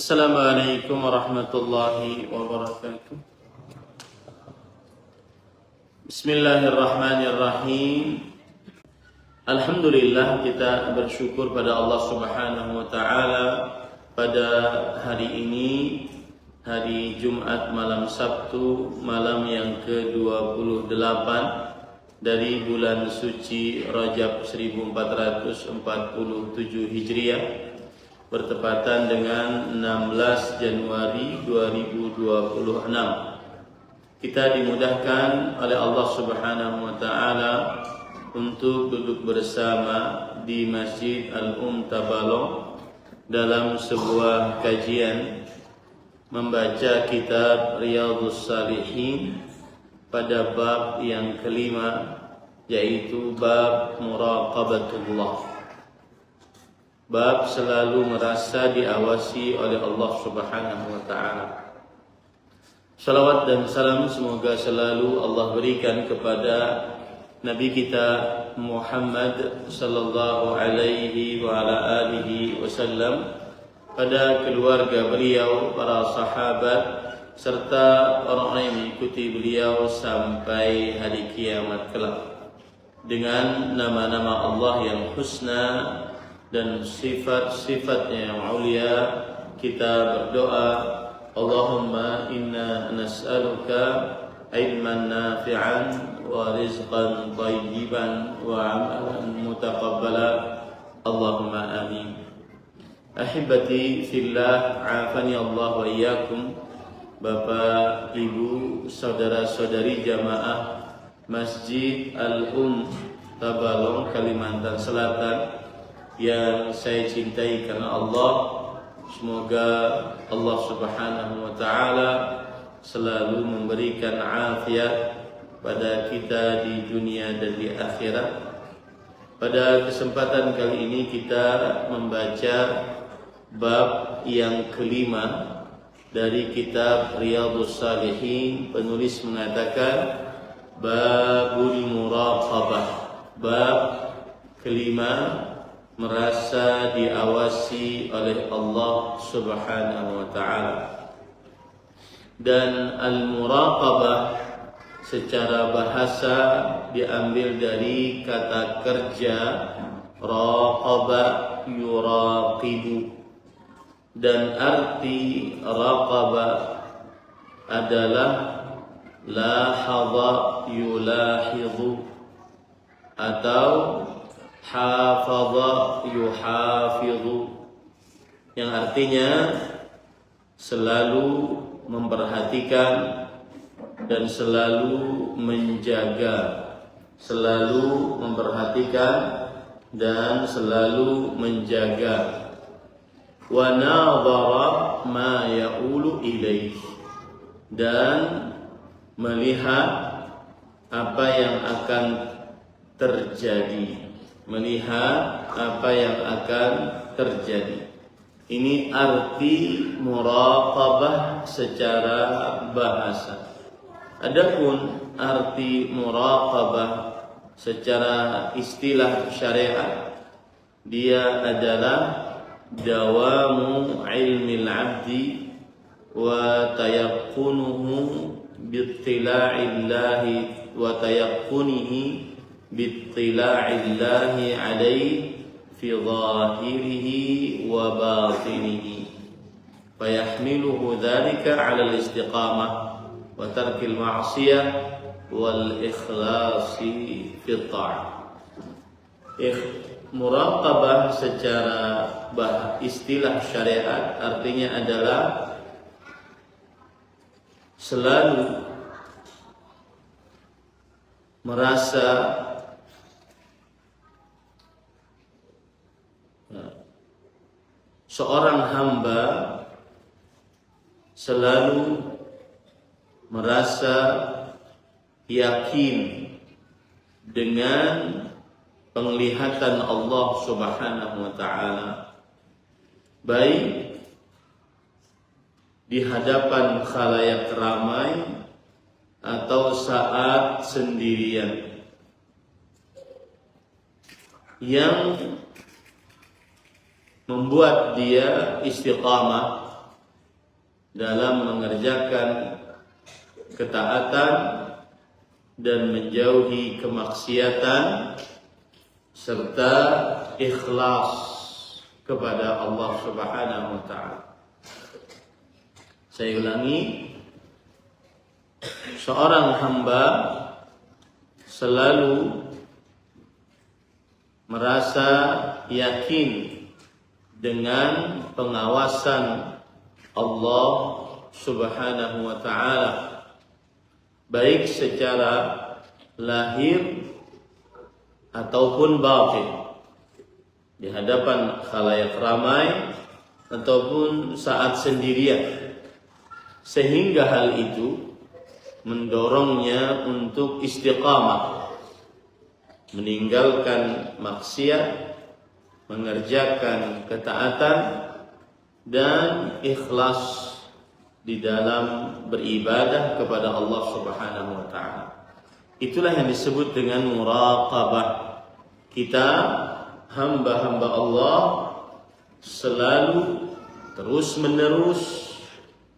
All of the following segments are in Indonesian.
Assalamualaikum warahmatullahi wabarakatuh. Bismillahirrahmanirrahim. Alhamdulillah, kita bersyukur pada Allah Subhanahu wa taala pada hari ini, hari Jumat malam Sabtu, malam yang ke-28 dari bulan suci Rajab 1447 Hijriah, bertepatan dengan 16 Januari 2026. Kita dimudahkan oleh Allah Subhanahu wa taala untuk duduk bersama di Masjid Al-Tabalong dalam sebuah kajian membaca kitab Riyadhus Shalihin pada bab yang kelima, yaitu bab muraqabatullah. Bab selalu merasa diawasi oleh Allah Subhanahu wa taala. Salawat dan salam semoga selalu Allah berikan kepada Nabi kita Muhammad sallallahu alaihi wa ala alihi wasallam, pada keluarga beliau, para sahabat, serta orang-orang yang mengikuti beliau sampai hari kiamat kelak. Dengan nama-nama Allah yang husna dan sifat-sifatnya yang mulia, kita berdoa, Allahumma inna nas'aluka ilman nafi'an wa rizqan thayyiban wa amalan mutaqabbala. Allahumma amin. Ahibati fillah, afani Allah wa iyyakum. Bapak, Ibu, saudara-saudari jamaah Masjid Al-Tabalong, Kalimantan Selatan, yang saya cintai karena Allah, semoga Allah Subhanahu wa taala selalu memberikan afiat pada kita di dunia dan di akhirat. Pada kesempatan kali ini kita membaca bab yang kelima dari kitab Riyadhus Shalihin. Penulis mengatakan babul muraqabah, bab kelima, merasa diawasi oleh Allah Subhanahu wa taala. Dan al-muraqabah secara bahasa diambil dari kata kerja raqaba yuraqibu, dan arti raqaba adalah lahadha yulahidhu atau hafadha yuhafidhu, yang artinya selalu memperhatikan dan selalu menjaga, selalu memperhatikan dan selalu menjaga. Wa nadhara ma ya'ulu ilaih, dan melihat apa yang akan terjadi, melihat apa yang akan terjadi. Ini arti muraqabah secara bahasa. Adapun arti muraqabah secara istilah syariat, dia adalah dawamu ilmil abdi wa tayaqqunuhu bittila'illahi wa tayaqqunihi bittila'illahi alaihi fi zahirihi wa batinihi, fayahmiluhu dhalika 'ala al-istiqamah wa tarkil ma'siyah wal ikhlasi fi ta'ah. Muraqabah secara istilah syariat artinya adalah selalu merasa seorang hamba selalu merasa yakin dengan penglihatan Allah Subhanahu wa taala, baik di hadapan khalayak ramai atau saat sendirian, yang membuat dia istiqamah, dalam mengerjakan ketaatan dan menjauhi kemaksiatan serta ikhlas kepada Allah Subhanahu wa taala. Saya ulangi, seorang hamba selalu merasa yakin dengan pengawasan Allah Subhanahu wa taala, baik secara lahir ataupun batin, di hadapan khalayak ramai ataupun saat sendirian, sehingga hal itu mendorongnya untuk istiqamah, meninggalkan maksiat, mengerjakan ketaatan, dan ikhlas di dalam beribadah kepada Allah Subhanahu wa taala. Itulah yang disebut dengan muraqabah. Kita hamba-hamba Allah selalu terus-menerus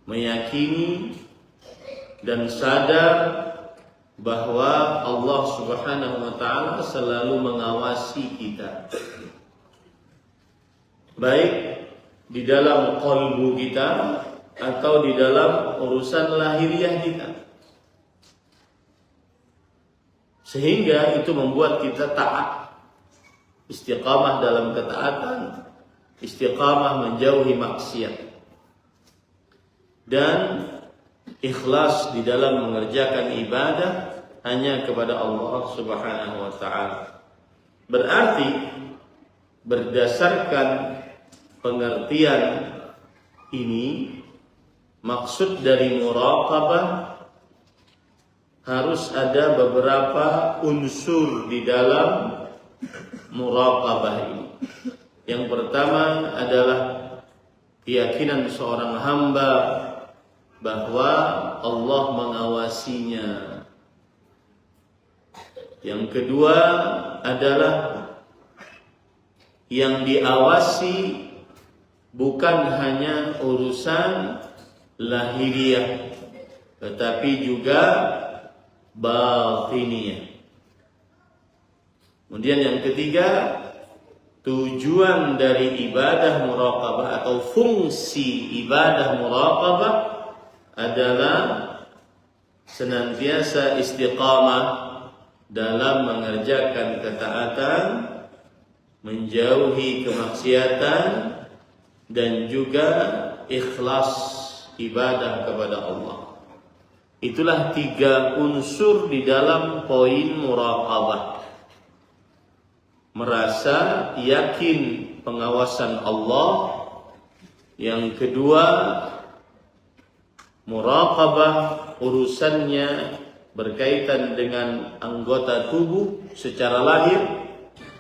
meyakini dan sadar bahwa Allah Subhanahu wa taala selalu mengawasi kita, baik di dalam qalbu kita atau di dalam urusan lahiriah kita, sehingga itu membuat kita taat, istiqamah dalam ketaatan, istiqamah menjauhi maksiat, dan ikhlas di dalam mengerjakan ibadah hanya kepada Allah Subhanahu wa taala. Berarti berdasarkan pengertian ini, maksud dari muraqabah harus ada beberapa unsur di dalam muraqabah ini. Yang pertama adalah keyakinan seorang hamba bahwa Allah mengawasinya. Yang kedua adalah yang diawasi bukan hanya urusan lahiriah, tetapi juga batiniyah. Kemudian yang ketiga, tujuan dari ibadah muraqabah atau fungsi ibadah muraqabah adalah senantiasa istiqamah dalam mengerjakan ketaatan, menjauhi kemaksiatan, dan juga ikhlas ibadah kepada Allah. Itulah 3 unsur di dalam poin muraqabah. Merasa yakin pengawasan Allah. Yang kedua, muraqabah urusannya berkaitan dengan anggota tubuh secara lahir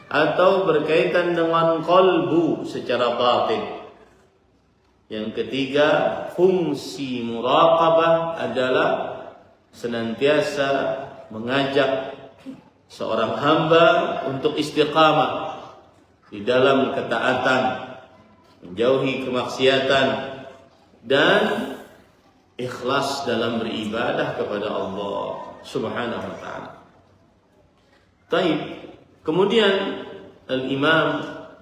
atau berkaitan dengan qalbu secara batin. Yang ketiga, fungsi muraqabah adalah senantiasa mengajak seorang hamba untuk istiqamah di dalam ketaatan, menjauhi kemaksiatan, dan ikhlas dalam beribadah kepada Allah Subhanahu wa taala. Baik. Kemudian Al-Imam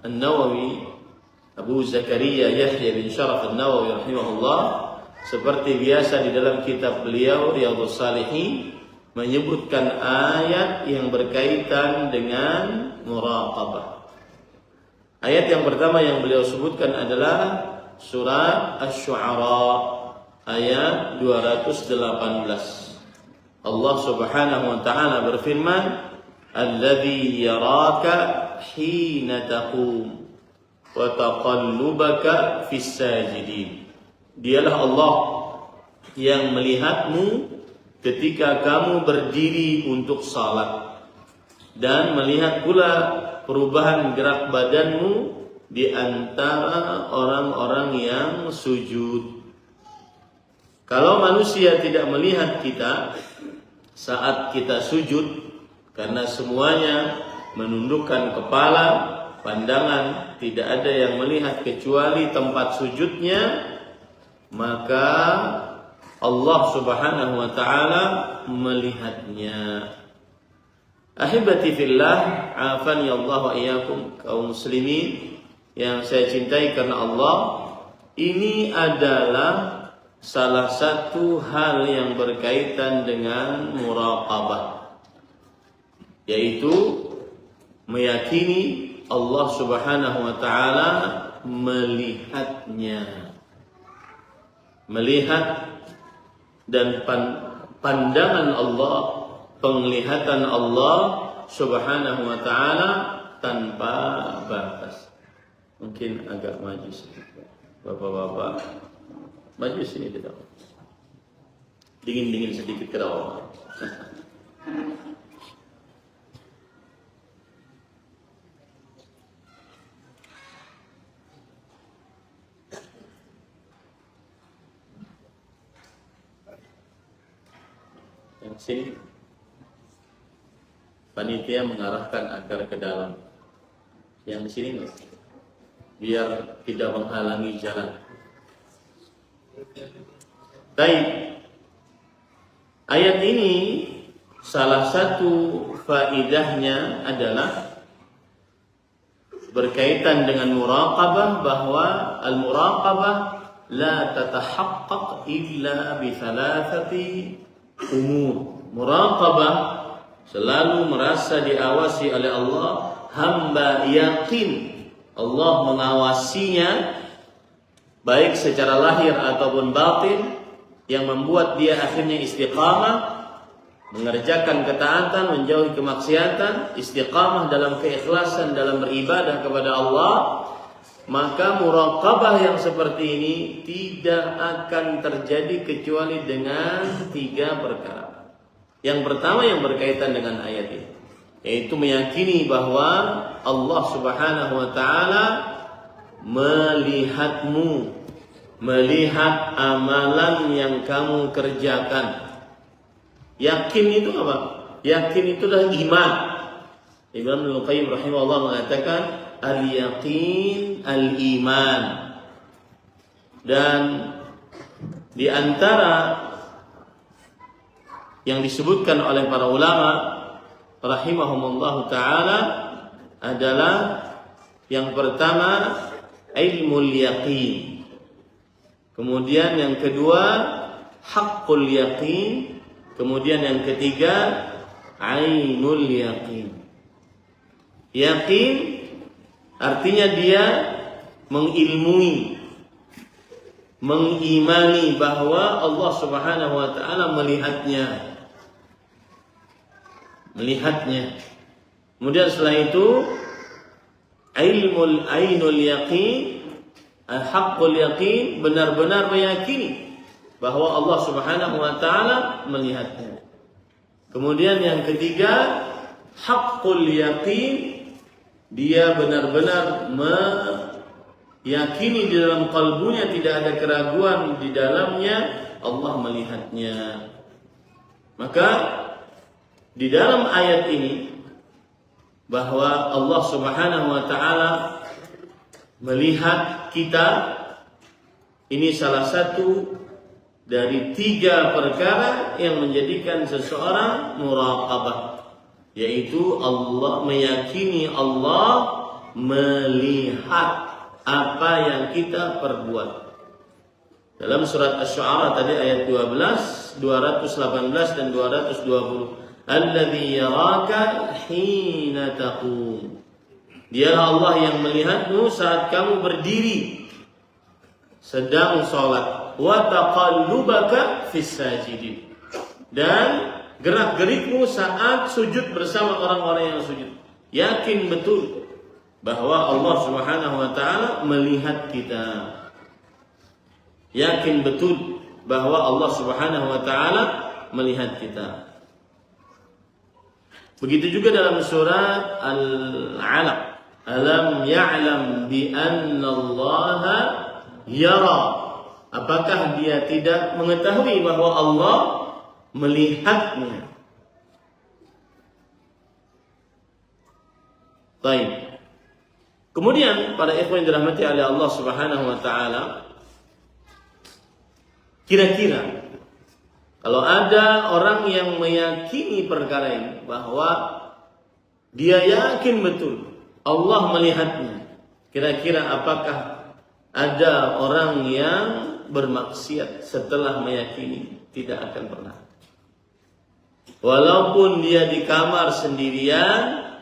An-Nawawi, Abu Zakaria Yahya bin Sharaf An-Nawawi rahimahullah, seperti biasa di dalam kitab beliau Riyadhus Shalihin, menyebutkan ayat yang berkaitan dengan muraqabah. Ayat yang pertama yang beliau sebutkan adalah surat Asy-Syu'ara ayat 218. Allah Subhanahu wa taala berfirman, "Alladzi yaraka hina taqum wa taqallubaka fis sajidin." Dialah Allah yang melihatmu ketika kamu berdiri untuk salat, dan melihat pula perubahan gerak badanmu di antara orang-orang yang sujud. Kalau manusia tidak melihat kita saat kita sujud, karena semuanya menundukkan kepala, pandangan tidak ada yang melihat kecuali tempat sujudnya, maka Allah Subhanahu wa taala melihatnya. Ahibati fillah, afani Allah wa iyyakum, kaum muslimin yang saya cintai karena Allah, ini adalah salah satu hal yang berkaitan dengan muraqabah, yaitu meyakini Allah Subhanahu wa taala melihatnya. Melihat dan pandangan Allah, penglihatan Allah Subhanahu wa taala tanpa batas. Mungkin agak maju sedikit, Bapak-bapak. Maju sini tidak. Dingin-dingin sedikit ke bawah. Yang sini panitia mengarahkan agar ke dalam. Yang di sini nih, biar tidak menghalangi jalan. Baik. Ayat ini salah satu faidahnya adalah berkaitan dengan muraqabah, bahwa al-muraqabah la tatahaqqaq illa bi thalathati umur. Muraqabah selalu merasa diawasi oleh Allah. Hamba yakin Allah mengawasinya baik secara lahir ataupun batin, yang membuat dia akhirnya istiqamah, mengerjakan ketaatan, menjauhi kemaksiatan, istiqamah dalam keikhlasan dalam beribadah kepada Allah. Maka muraqabah yang seperti ini tidak akan terjadi kecuali dengan 3 perkara. Yang pertama yang berkaitan dengan ayat ini, yaitu meyakini bahwa Allah Subhanahu wa taala melihatmu, melihat amalan yang kamu kerjakan. Yakin itu apa? Yakin itu adalah iman. Ibnu Qayyim rahimahullah mengatakan al-yaqin al-iman. Dan di antara yang disebutkan oleh para ulama rahimahumullah taala adalah yang pertama ilmul yaqin, kemudian yang kedua haqqul yaqin, kemudian yang ketiga ainul yaqin. Yakin artinya dia mengilmui, mengimani bahwa Allah Subhanahu wa taala melihatnya. Kemudian setelah itu ainul yaqin, haqqul yaqin, benar-benar meyakini bahwa Allah Subhanahu wa taala melihatnya. Kemudian yang ketiga haqqul yaqin, dia benar-benar meyakini di dalam kalbunya, tidak ada keraguan di dalamnya, Allah melihatnya. Maka di dalam ayat ini bahwa Allah Subhanahu wa taala melihat kita, ini salah satu dari 3 perkara yang menjadikan seseorang muraqabah, yaitu Allah meyakini Allah melihat apa yang kita perbuat. Dalam surat Asy-Syu'ara tadi ayat 12, 218 dan 220. Alladzi yaraka hina taqum. Dialah Allah yang melihatmu saat kamu berdiri sedang salat. Wa taqallubaka fis sajidin. Dan gerak-gerikmu saat sujud bersama orang-orang yang sujud. Yakin betul bahwa Allah Subhanahu wa taala melihat kita. Yakin betul bahwa Allah Subhanahu wa taala melihat kita. Begitu juga dalam surat Al-Alaq, alam ya'lam bi anna Allah yara. Apakah dia tidak mengetahui bahwa Allah melihatnya? Baik. Kemudian para ikhwan yang dirahmati oleh Allah Subhanahu wa taala, Kira-kira kalau ada orang yang meyakini perkara ini, bahwa dia yakin betul Allah melihatnya, kira-kira apakah ada orang yang bermaksiat setelah meyakini? Tidak akan pernah. Walaupun dia di kamar sendirian,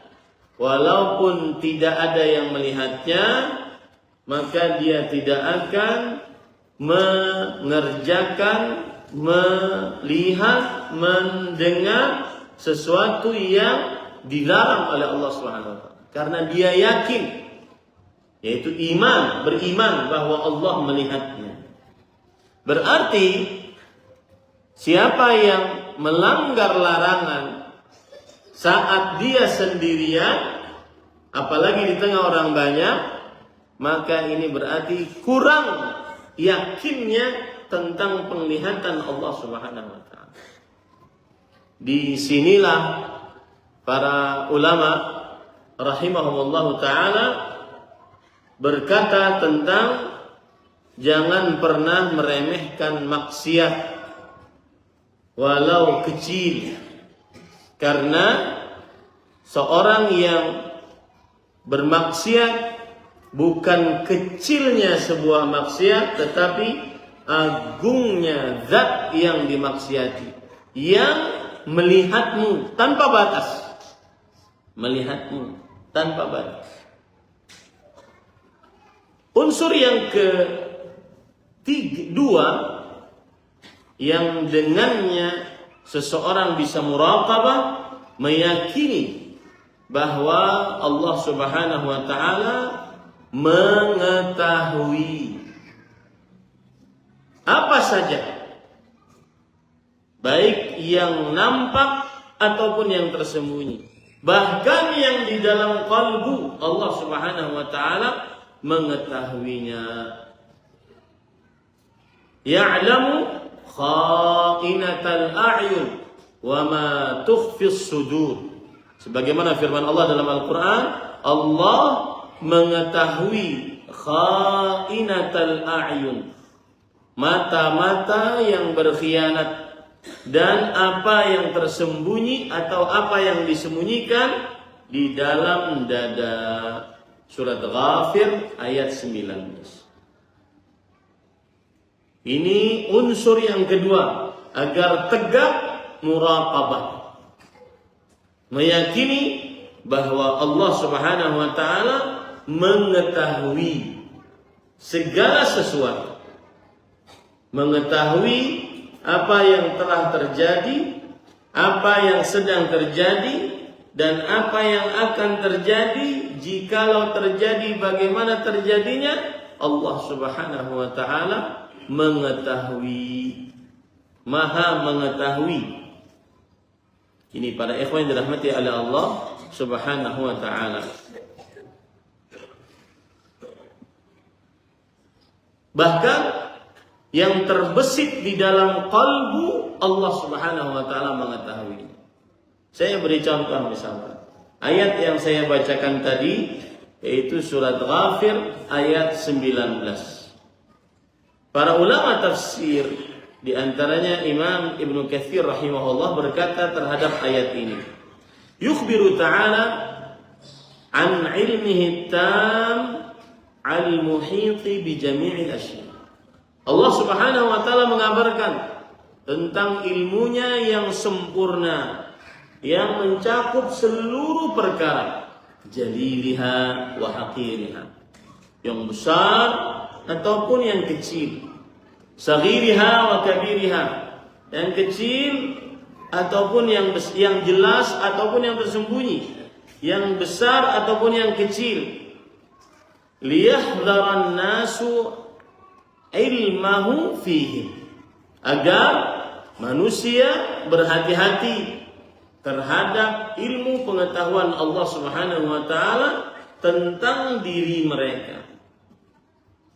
walaupun tidak ada yang melihatnya, maka dia tidak akan mengerjakan, melihat, mendengar sesuatu yang dilarang oleh Allah SWT, karena dia yakin, yaitu beriman bahwa Allah melihatnya. Berarti siapa yang melanggar larangan saat dia sendirian, apalagi di tengah orang banyak, maka ini berarti kurang yakinnya tentang penglihatan Allah Subhanahu wa taala. Disinilah para ulama rahimahumullah taala berkata tentang jangan pernah meremehkan maksiat walau kecil, karena seorang yang bermaksiat bukan kecilnya sebuah maksiat, tetapi agungnya zat yang dimaksiati, yang melihatmu tanpa batas. Melihatmu tanpa batas. Unsur yang kedua yang dengannya seseorang bisa muraqabah, meyakini bahwa Allah Subhanahu wa taala mengetahui apa saja, baik yang nampak ataupun yang tersembunyi, bahkan yang di dalam kalbu Allah Subhanahu wa taala mengetahuinya. Ya'lamu kha'inatal a'yun wa ma tukhfis sudur. Sebagaimana firman Allah dalam Al-Qur'an, Allah mengetahui kha'inatal a'yun, mata-mata yang berkhianat, dan apa yang tersembunyi atau apa yang disembunyikan di dalam dada. Surat Ghafir ayat 19. Ini unsur yang kedua agar tegak muraqabah, meyakini bahwa Allah Subhanahu wa taala mengetahui segala sesuatu, mengetahui apa yang telah terjadi, apa yang sedang terjadi, dan apa yang akan terjadi. Jikalau terjadi, bagaimana terjadinya, Allah Subhanahu wa taala mengetahui, maha mengetahui. Ini para ikhwan yang dirahmati oleh Allah Subhanahu wa taala. Bahkan yang terbesit di dalam kalbu Allah Subhanahu wa taala mengetahui. Saya beri contoh misalkan ayat yang saya bacakan tadi, yaitu surat Ghafir ayat 19. Para ulama tafsir, di antaranya Imam Ibnu Katsir rahimahullah, berkata terhadap ayat ini, yukhbiru ta'ala an ilmihi tam al-muhiti bi jami'il asya. Allah Subhanahu wa taala mengabarkan tentang ilmunya yang sempurna, yang mencakup seluruh perkara, jaliliha wa haqiriha, yang besar ataupun yang kecil, saghiriha wa kabiriha, yang kecil ataupun yang jelas ataupun yang tersembunyi, yang besar ataupun yang kecil. Liyahdharan nasu ilmahu fihi, agar manusia berhati-hati terhadap ilmu pengetahuan Allah Subhanahu wa taala tentang diri mereka,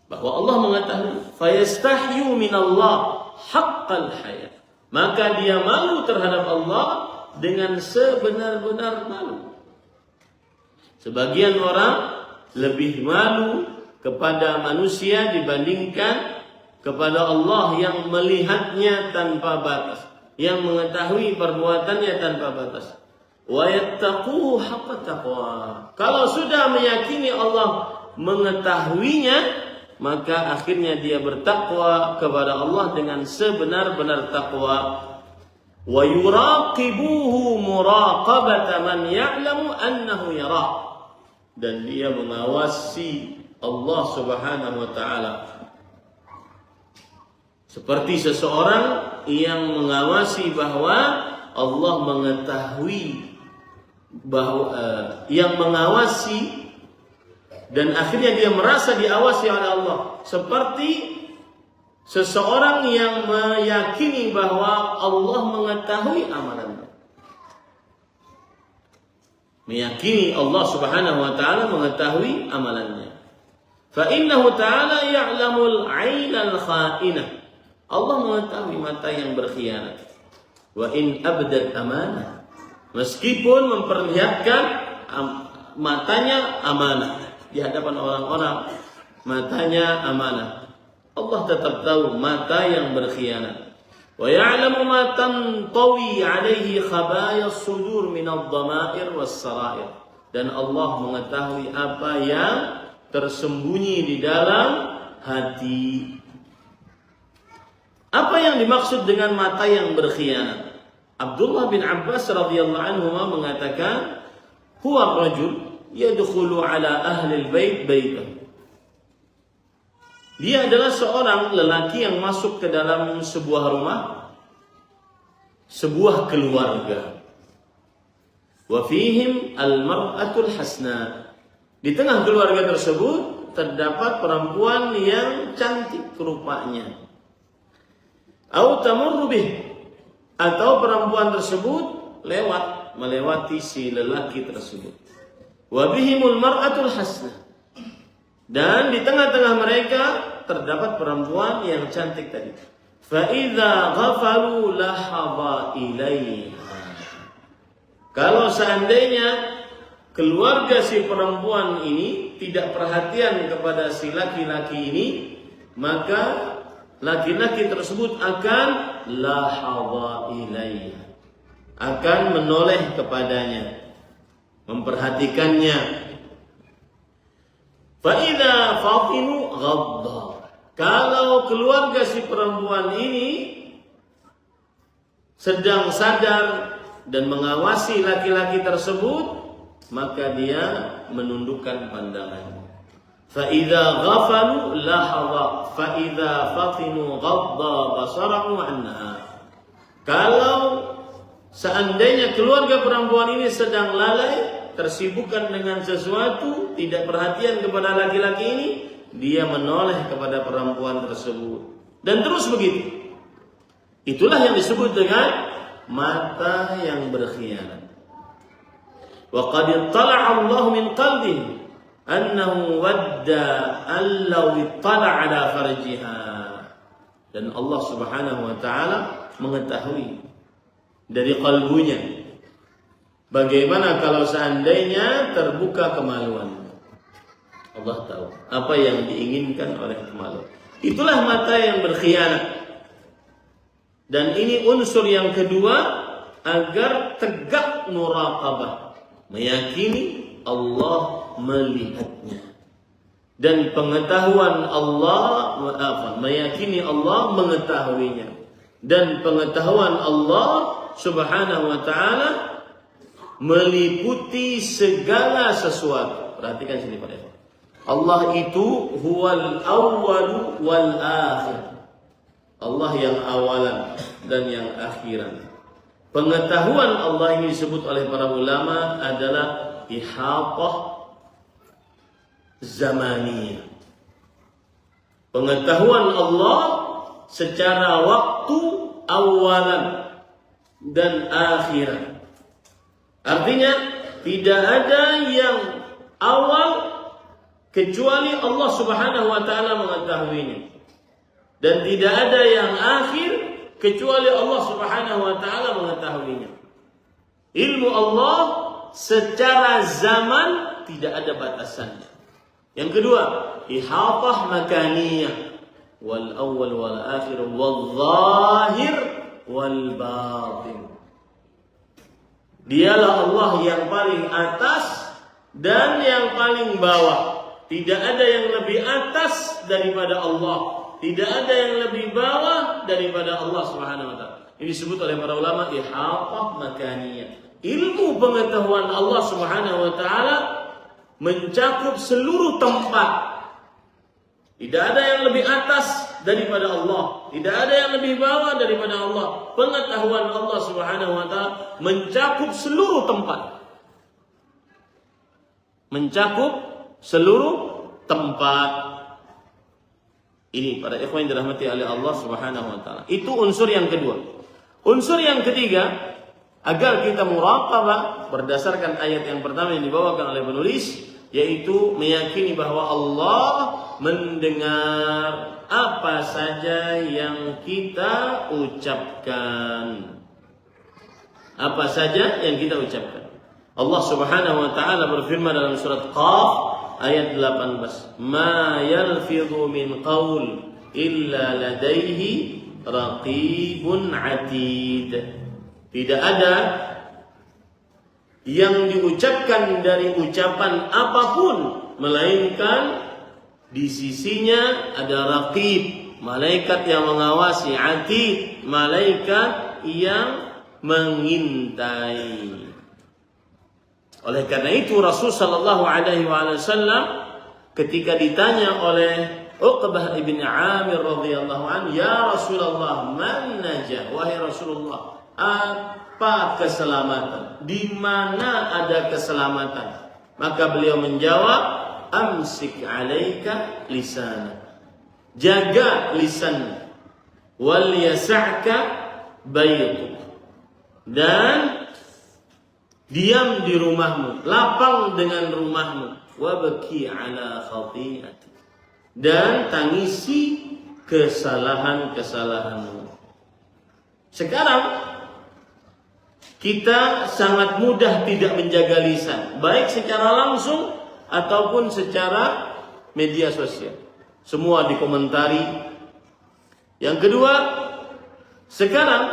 bahwa Allah mengetahui. Fayastahyu minallah haqqal haya, maka dia malu terhadap Allah dengan sebenar-benar malu. Sebagian orang lebih malu kepada manusia dibandingkan kepada Allah yang melihatnya tanpa batas, yang mengetahui perbuatannya tanpa batas. Wa yattaquhu haqqa taqwa. Kalau sudah meyakini Allah mengetahuinya, maka akhirnya dia bertakwa kepada Allah dengan sebenar-benar takwa. Wa yuraqibuhu muraqabata man ya'lamu annahu yara. Dan dia mengawasi Allah Subhanahu wa taala seperti seseorang yang mengawasi bahwa Allah mengetahui, bahwa yang mengawasi dan akhirnya dia merasa diawasi oleh Allah, seperti seseorang yang meyakini bahwa Allah mengetahui amalannya. Meyakini Allah Subhanahu wa taala mengetahui amalannya. Fa innahu ta'ala ya'lamul 'ainal kha'inah. Allah mengetahui mata yang berkhianat. Wa in abdat amanah. Meskipun memperlihatkan matanya amanah di hadapan orang-orang, matanya amanah, Allah tetap tahu mata yang berkhianat. Wa ya'lamu ma tantawi 'alaihi khabaya as-sudur min ad-dhama'ir was-sara'ir. Dan Allah mengetahui apa yang tersembunyi di dalam hati. Apa yang dimaksud dengan mata yang berkhianat? Abdullah bin Abbas radhiyallahu anhu mengatakan, huwa rajul yadkhulu ala ahli al-bait baitah. Dia adalah seorang lelaki yang masuk ke dalam sebuah rumah, sebuah keluarga. Wa fihim al-mar'atul hasna. Di tengah keluarga tersebut terdapat perempuan yang cantik rupanya. Au tamurru bih, atau perempuan tersebut melewati si lelaki tersebut. Wa bihimul mar'atul hasna. Dan di tengah-tengah mereka terdapat perempuan yang cantik tadi. Fa idza ghafalu lahaba ilaiha. Kalau seandainya keluarga si perempuan ini tidak perhatian kepada si laki-laki ini, maka laki-laki tersebut akan lahaba ilaiha, akan menoleh kepadanya, memperhatikannya. Fa idza fatinu ghadda. Kalau keluarga si perempuan ini sedang sadar dan mengawasi laki-laki tersebut, maka dia menundukkan pandangannya. Fa idza ghafalu lahadha fa idza fatinu ghadda basarahu anha. Kalau seandainya keluarga perempuan ini sedang lalai, tersibukkan dengan sesuatu, tidak perhatian kepada laki-laki ini, dia menoleh kepada perempuan tersebut. Dan terus begitu. Itulah yang disebut dengan mata yang berkhianat. Wa qad ittala'a Allah min qalbihi annahu wadda allau ittala'a ala farjiha. Dan Allah Subhanahu wa taala mengetahui dari kalbunya bagaimana kalau seandainya terbuka kemaluan. Allah tahu apa yang diinginkan oleh kemaluan. Itulah mata yang berkhianat. Dan ini unsur yang kedua agar tegak muraqabah, meyakini Allah melihatnya. Dan pengetahuan Allah, meyakini Allah mengetahuinya. Dan pengetahuan Allah Subhanahu wa taala meliputi segala sesuatu. Perhatikan sini Pak. Allah itu huwal awwalu wal akhir. Allah yang awalan dan yang akhiran. Pengetahuan Allah ini disebut oleh para ulama adalah ihatah zamaniyah. Pengetahuan Allah secara waktu awalan dan akhiran. Artinya tidak ada yang awal kecuali Allah Subhanahu wa taala mengetahuinya. Dan tidak ada yang akhir kecuali Allah Subhanahu wa taala mengetahuinya. Ilmu Allah secara zaman tidak ada batasannya. Yang kedua, ihatah makaniyah. wal awwal wal akhir wal zahir wal batin. Dialah Allah yang paling atas dan yang paling bawah. Tidak ada yang lebih atas daripada Allah. Tidak ada yang lebih bawah daripada Allah Subhanahu wa taala. Ini disebut oleh para ulama ihatah makaniyah. Ilmu pengetahuan Allah Subhanahu wa taala mencakup seluruh tempat. Tidak ada yang lebih atas daripada Allah. Tidak ada yang lebih bawah daripada Allah. Pengetahuan Allah Subhanahu wa taala mencakup seluruh tempat. Mencakup seluruh tempat. Ini para ikhwan yang dirahmati oleh Allah Subhanahu wa taala. Itu unsur yang kedua. Unsur yang ketiga, agar kita muraqabah berdasarkan ayat yang pertama yang dibawakan oleh penulis, yaitu meyakini bahwa Allah mendengar apa saja yang kita ucapkan. Apa saja yang kita ucapkan. Allah Subhanahu wa taala berfirman dalam surat Qaf ayat 18, "Ma yalfidhu min qaul illa ladaihi raqibun atid." Tidak ada yang diucapkan dari ucapan apapun melainkan di sisinya ada raqib, malaikat yang mengawasi, atid, malaikat yang mengintai. Oleh karena itu Rasul sallallahu alaihi wasallam ketika ditanya oleh Uqbah ibn Amir radhiyallahu anhu, "Ya Rasulullah, man najah?" Wahai Rasulullah, apa keselamatan? Di mana ada keselamatan? Maka beliau menjawab, "Amsik 'alaika lisanak." Jaga lisan. Wal yas'aka baituk. Dan diam di rumahmu, lapang dengan rumahmu. Wabki 'ala khati'ati. Dan tangisi kesalahan-kesalahanmu. Sekarang kita sangat mudah tidak menjaga lisan, baik secara langsung ataupun secara media sosial. Semua dikomentari. Yang kedua, sekarang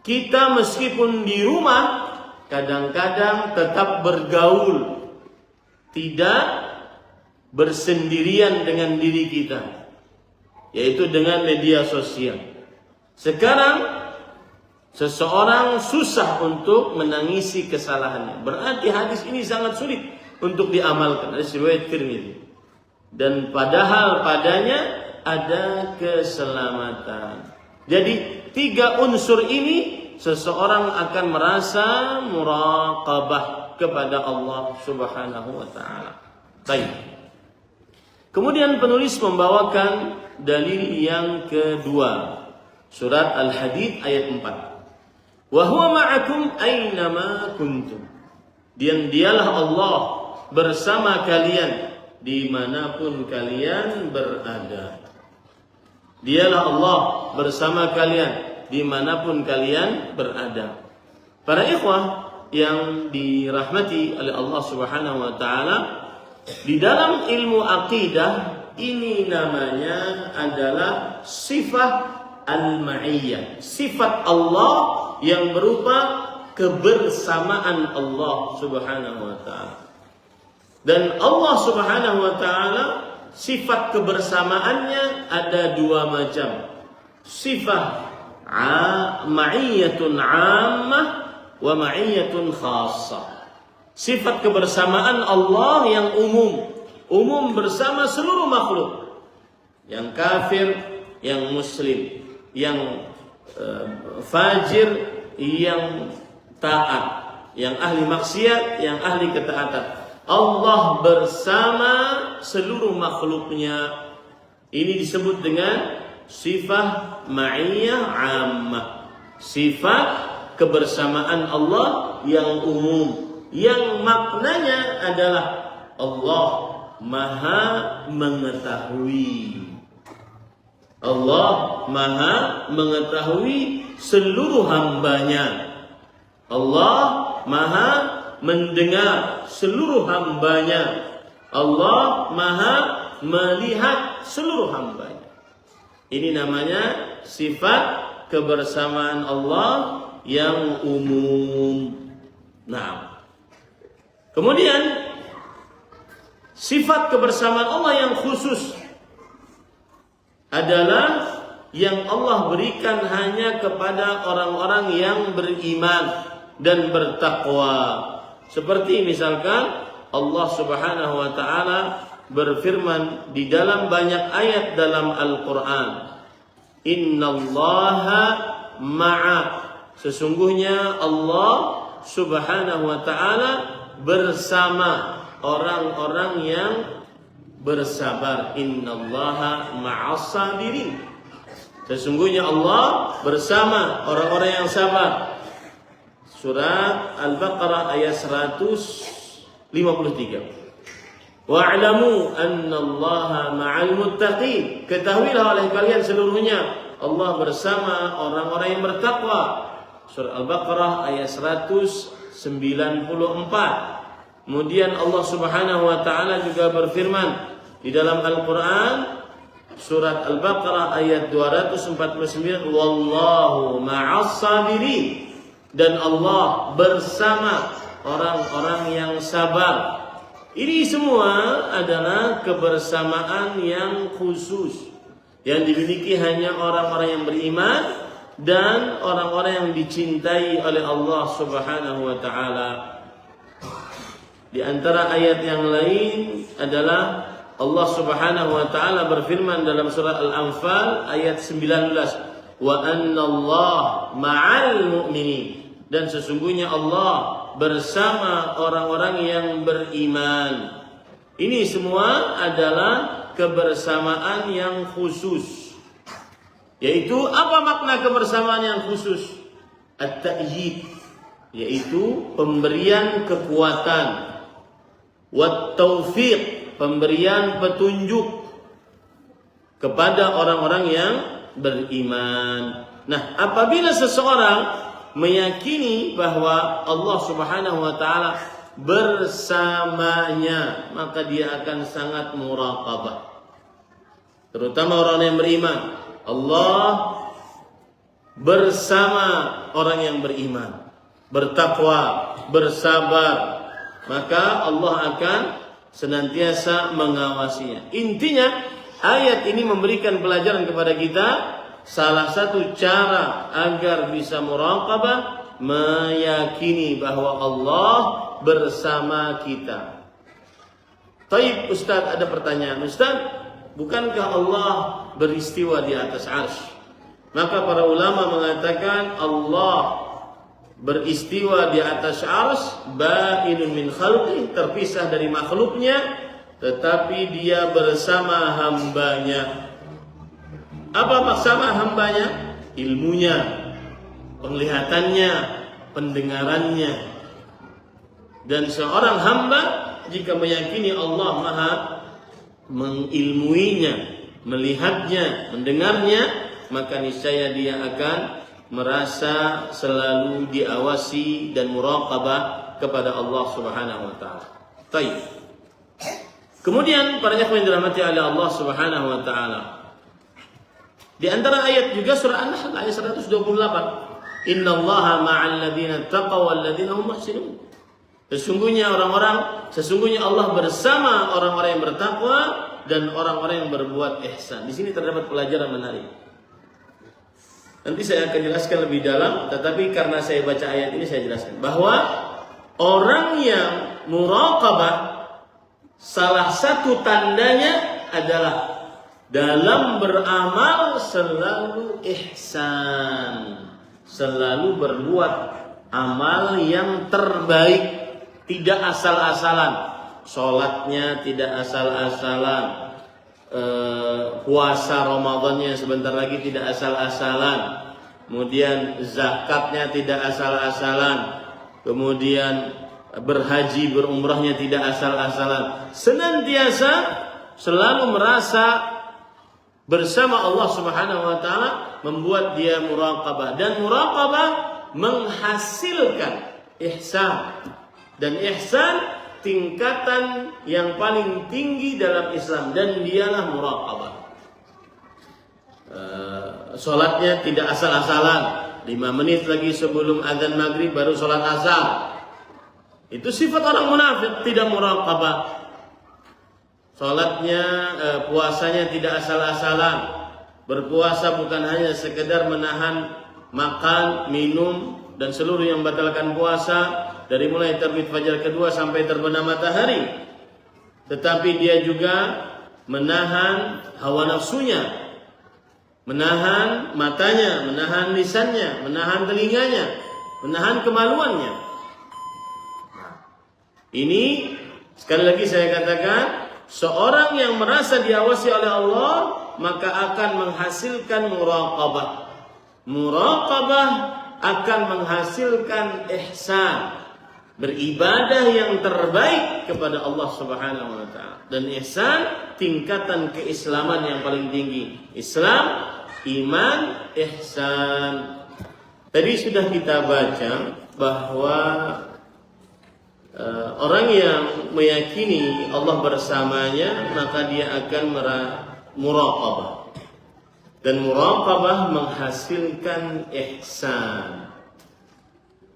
kita meskipun di rumah kadang-kadang tetap bergaul, tidak bersendirian dengan diri kita, yaitu dengan media sosial. Sekarang seseorang susah untuk menangisi kesalahannya. Berarti hadis ini sangat sulit untuk diamalkan. Hadis riwayat Tirmidzi. Dan padahal padanya ada keselamatan. Jadi 3 unsur ini seseorang akan merasa muraqabah kepada Allah Subhanahu wa taala. Baik. Kemudian penulis membawakan dalil yang kedua. Surat Al-Hadid ayat 4. Wa huwa ma'akum aynama kuntum. Dan dialah Allah bersama kalian dimanapun kalian berada. Dialah Allah bersama kalian dimanapun kalian berada. Para ikhwah yang dirahmati oleh Allah Subhanahu wa taala, di dalam ilmu akidah ini namanya adalah sifat al-ma'iyyah, sifat Allah yang berupa kebersamaan Allah Subhanahu wa taala. Dan Allah Subhanahu wa taala sifat kebersamaannya ada 2 macam. Sifat ma'iyyatun 'ammah wa ma'iyyatun khassah. Sifat kebersamaan Allah yang umum bersama seluruh makhluk. Yang kafir, yang muslim, yang fajir, yang taat, yang ahli maksiat, yang ahli ketaatan. Allah bersama seluruh makhluknya. Ini disebut dengan sifat ma'iyyah 'ammah. Sifat kebersamaan Allah yang umum, yang maknanya adalah Allah Maha mengetahui. Allah Maha mengetahui seluruh hambanya. Allah Maha mendengar seluruh hambanya. Allah Maha melihat seluruh hambanya. Ini namanya sifat kebersamaan Allah yang umum. Nah, kemudian sifat kebersamaan Allah yang khusus adalah yang Allah berikan hanya kepada orang-orang yang beriman dan bertakwa. Seperti misalkan Allah Subhanahu wa taala berfirman di dalam banyak ayat dalam Al-Qur'an, "Innallaha ma'a." Sesungguhnya Allah Subhanahu wa taala bersama orang-orang yang bersabar. Innallaha ma'as sabirin. Sesungguhnya Allah bersama orang-orang yang sabar. Surat Al-Baqarah ayat 153. Wa'lamu annallaha ma'al muttaqin. Ketahuilah oleh kalian seluruhnya, Allah bersama orang-orang yang bertakwa. Surah Al-Baqarah ayat 194. Kemudian Allah Subhanahu wa taala juga berfirman di dalam Al-Qur'an surat Al-Baqarah ayat 249, wallahu ma'as sabirin, dan Allah bersama orang-orang yang sabar. Ini semua adalah kebersamaan yang khusus yang dimiliki hanya orang-orang yang beriman dan orang-orang yang dicintai oleh Allah Subhanahu wa taala. Di antara ayat yang lain adalah Allah Subhanahu wa taala berfirman dalam surah Al-Anfal ayat 19, wa annallaha ma'al mu'minin, dan sesungguhnya Allah bersama orang-orang yang beriman. Ini semua adalah kebersamaan yang khusus. Yaitu apa makna kebersamaan yang khusus? At-ta'yid, yaitu pemberian kekuatan. Wat-taufiq, pemberian petunjuk kepada orang-orang yang beriman. Nah, apabila seseorang meyakini bahwa Allah Subhanahu wa taala bersamanya, maka dia akan sangat muraqabah. Terutama orang yang beriman. Allah bersama orang yang beriman, bertakwa, bersabar, maka Allah akan senantiasa mengawasinya. Intinya ayat ini memberikan pelajaran kepada kita. Salah satu cara agar bisa muraqabah, meyakini bahwa Allah bersama kita. Taib, Ustaz, ada pertanyaan. Ustaz, bukankah Allah beristiwa di atas arsy? Maka para ulama mengatakan Allah beristiwa di atas arsy ba'inun min khalqih, terpisah dari makhluknya, tetapi dia bersama hambanya. Apa bersama hambanya? Ilmunya, penglihatannya, pendengarannya. Dan seorang hamba jika meyakini Allah Maha mengilmuinya, melihatnya, mendengarnya, maka niscaya dia akan merasa selalu diawasi dan muraqabah kepada Allah Subhanahu wa taala. Baik. Kemudian para ikhwan yang dirahmati oleh Allah Subhanahu wa taala, di antara ayat juga surah An-Nahl ayat 128. Innallaha ma'al ladzina taqaw wal ladzina hum muhsinun. Sesungguhnya Allah bersama orang-orang yang bertakwa dan orang-orang yang berbuat ihsan. Di sini terdapat pelajaran menarik. Nanti saya akan jelaskan lebih dalam, tetapi karena saya baca ayat ini saya jelaskan bahwa orang yang muraqabah salah satu tandanya adalah dalam beramal selalu ihsan, selalu berbuat amal yang terbaik, tidak asal-asalan. Sholatnya tidak asal-asalan, puasa Ramadannya sebentar lagi tidak asal-asalan, kemudian zakatnya tidak asal-asalan, kemudian berhaji berumrahnya tidak asal-asalan. Senantiasa selalu merasa bersama Allah Subhanahu wa taala, membuat dia muraqabah, dan muraqabah menghasilkan ihsan, dan ihsan tingkatan yang paling tinggi dalam Islam, dan dialah muraqabah. sholatnya tidak asal-asalan. 5 menit lagi sebelum azan maghrib baru sholat asar. Itu sifat orang munafik, tidak muraqabah. Sholatnya, puasanya tidak asal-asalan. Berpuasa bukan hanya sekedar menahan makan, minum, dan seluruh yang membatalkan puasa dari mulai terbit fajar kedua sampai terbenam matahari. Tetapi dia juga menahan hawa nafsunya, menahan matanya, menahan lisannya, menahan telinganya, menahan kemaluannya. Ini sekali lagi saya katakan, seorang yang merasa diawasi oleh Allah maka akan menghasilkan muraqabah. Muraqabah akan menghasilkan ihsan, beribadah yang terbaik kepada Allah Subhanahu wa taala. Dan ihsan tingkatan keislaman yang paling tinggi. Islam, iman, ihsan. Tadi sudah kita baca bahwa orang yang meyakini Allah bersamanya maka dia akan muraqabah. Dan muraqabah menghasilkan ihsan.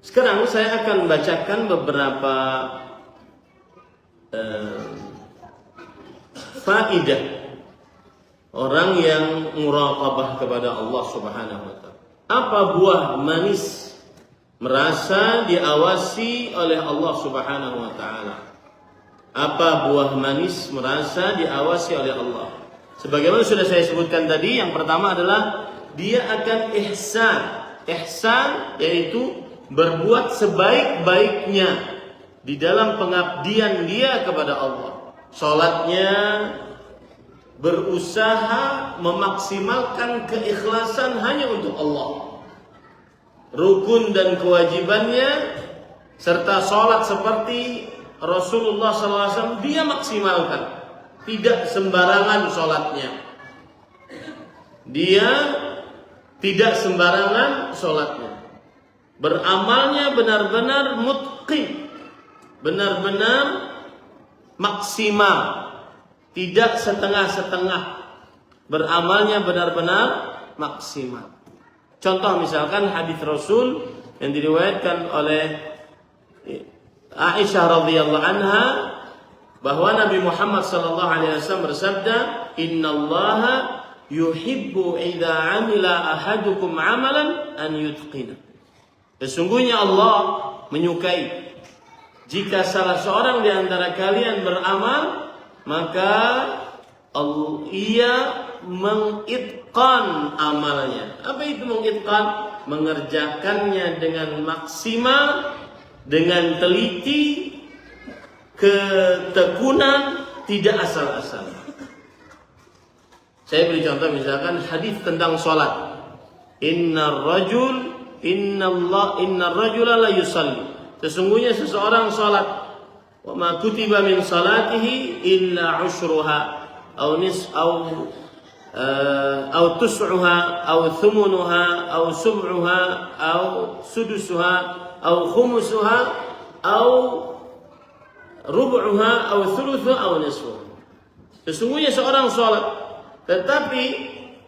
Sekarang saya akan bacakan beberapa faidah orang yang muraqabah kepada Allah Subhanahu wa taala. Apa buah manis merasa diawasi oleh Allah Subhanahu wa taala? Apa buah manis merasa diawasi oleh Allah? Sebagaimana sudah saya sebutkan tadi, yang pertama adalah dia akan ihsan. Ihsan yaitu berbuat sebaik-baiknya di dalam pengabdian dia kepada Allah. Salatnya berusaha memaksimalkan keikhlasan hanya untuk Allah. Rukun dan kewajibannya serta salat seperti Rasulullah SAW dia maksimalkan. Tidak sembarangan sholatnya. Dia tidak sembarangan sholatnya. Beramalnya benar-benar mutqin, benar-benar maksimal, tidak setengah-setengah. Beramalnya benar-benar maksimal. Contoh misalkan hadis Rasul yang diriwayatkan oleh Aisyah radhiyallahu anha, bahwa Nabi Muhammad sallallahu alaihi wasallam bersabda, "Innallaha yuhibbu idza 'amila ahadukum 'amalan an yutqina." Sesungguhnya Allah menyukai jika salah seorang di antara kalian beramal, maka ia mengitqan amalnya. Apa itu mengitqan? Mengerjakannya dengan maksimal, dengan teliti, ketekunan, tidak asal-asalan. Saya beri contoh misalkan hadis tentang salat. Innar rajula la yusalli. Sesungguhnya seseorang salat. Wa ma kutiba min salatihi illa ushruha aw tus'uha aw thumunuha aw sub'uha aw sudusuha aw khumusuha aw rubu'uha aw thuluthuha aw nisfuha. Sesungguhnya seorang salat tetapi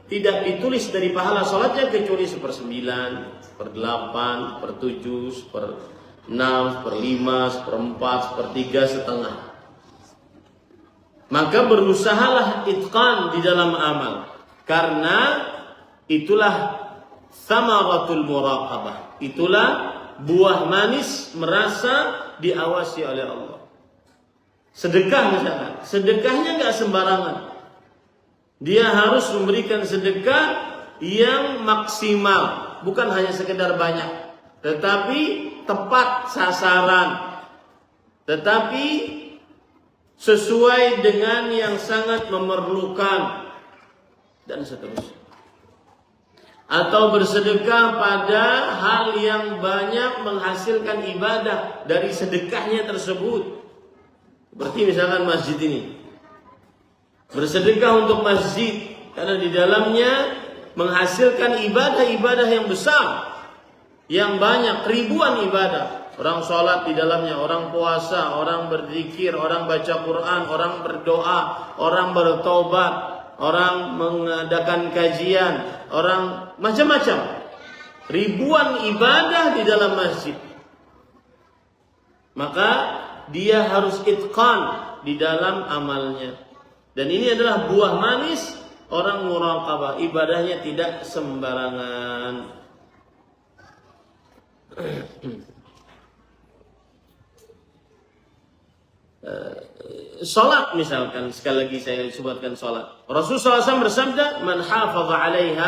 tidak ditulis dari pahala salatnya kecuali 1/9, 1/8, 1/7, 1/6, 1/5, 1/4, 1/3, setengah. Maka berusahalah itqan di dalam amal, karena itulah thamaratul muraqabah. Itulah buah manis merasa diawasi oleh Allah. Sedekah misalkan, sedekahnya nggak sembarangan. Dia harus memberikan sedekah yang maksimal, bukan hanya sekedar banyak, tetapi tepat sasaran, tetapi sesuai dengan yang sangat memerlukan, dan seterusnya. Atau bersedekah pada hal yang banyak menghasilkan ibadah dari sedekahnya tersebut. Seperti misalkan masjid ini. Bersedekah untuk masjid karena di dalamnya menghasilkan ibadah-ibadah yang besar, yang banyak, ribuan ibadah. Orang sholat di dalamnya, orang puasa, orang berzikir, orang baca Quran, orang berdoa, orang bertobat, orang mengadakan kajian, orang macam-macam. Ribuan ibadah di dalam masjid. Maka dia harus itqan di dalam amalnya. Dan ini adalah buah manis orang muraqabah, ibadahnya tidak sembarangan. Salat misalkan, sekali lagi saya sebutkan salat. Rasulullah SAW bersabda, "Man hafaza 'alaiha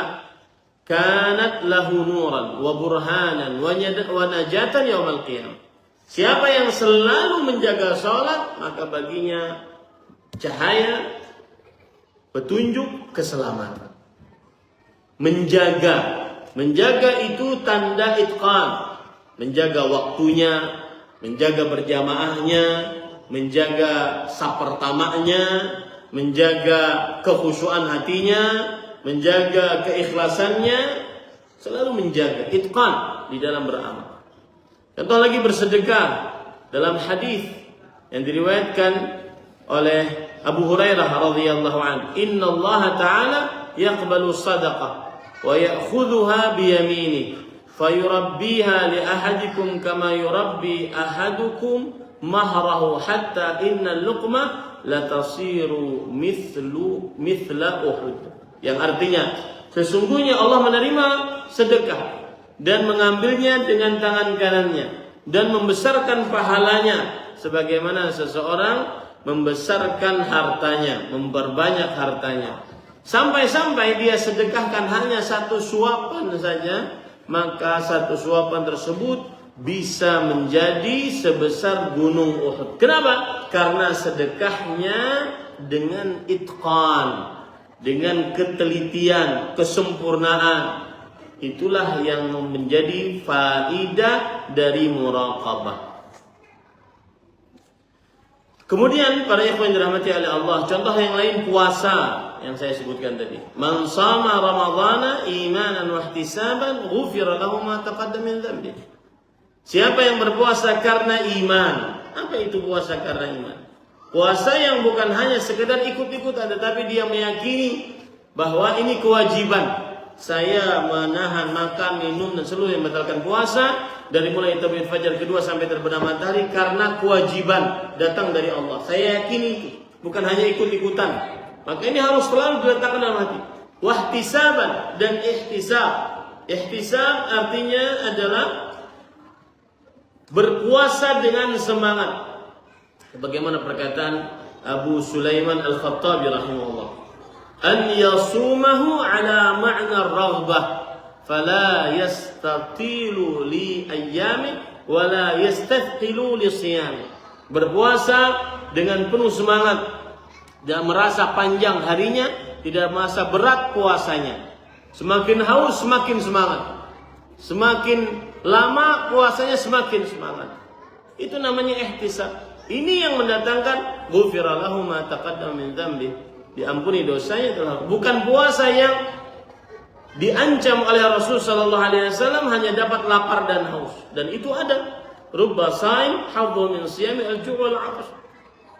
kanat lahu nuran wa burhanan wa najatan yaumil qiyamah." Siapa yang selalu menjaga salat, maka baginya cahaya, petunjuk, keselamatan. Menjaga itu tanda itqan. Menjaga waktunya, menjaga berjamaahnya, menjaga sapertamanya, menjaga kekhusyuan hatinya, menjaga keikhlasannya, selalu menjaga itqan di dalam beramal. Contoh lagi bersedekah dalam hadis yang diriwayatkan oleh Abu Hurairah radhiyallahu anhu, "Inna Allah Ta'ala yaqbalu sadaqah wa ya'khudhuha bi yaminihi fayurabbiha li ahadikum kama yurabbi ahadukum mahrahu hatta inna luqma la tasiru mithla Uhud." Yang artinya, sesungguhnya Allah menerima sedekah dan mengambilnya dengan tangan kanannya dan membesarkan pahalanya sebagaimana seseorang membesarkan hartanya, memperbanyak hartanya. Sampai-sampai dia sedekahkan hanya satu suapan saja, maka satu suapan tersebut bisa menjadi sebesar gunung Uhud. Kenapa? Karena sedekahnya dengan itqan, dengan ketelitian, kesempurnaan. Itulah yang menjadi faidah dari muraqabah. Kemudian para ikhwan dirahmati oleh Allah, contoh yang lain puasa yang saya sebutkan tadi. Man shama ramadhana imanan wa ihtisaban ghufira lahu ma taqaddama min dhanbi. Siapa yang berpuasa karena iman? Apa itu puasa karena iman? Puasa yang bukan hanya sekedar ikut-ikutan, tetapi dia meyakini bahwa ini kewajiban. Saya menahan makan, minum dan seluruh yang membatalkan puasa dari mulai terbit fajar kedua sampai terbenam matahari karena kewajiban datang dari Allah. Saya yakini itu, bukan hanya ikut-ikutan. Maka ini harus selalu diletakkan dalam hati. Wahtisaban dan ihtisab. Ihtisab artinya adalah berpuasa dengan semangat. Bagaimana perkataan Abu Sulaiman Al-Khattabi rahimahullah, an yasumahu ala ma'na ar-raghbah fala yastatilu li ayyami wala yastathqilu li siyami. Berpuasa dengan penuh semangat, tidak merasa panjang harinya, tidak merasa berat puasanya. Semakin haus semakin semangat, semakin lama puasanya semakin semangat. Itu namanya ihtisab. Ini yang mendatangkan ghufira lahu ma taqaddama min dzambi, diampuni dosanya telah. Bukan puasa yang diancam oleh Rasul sallallahu alaihi wasallam hanya dapat lapar dan haus. Dan itu ada. Rubba saim hadhu min siyami al-ju' wal 'atash.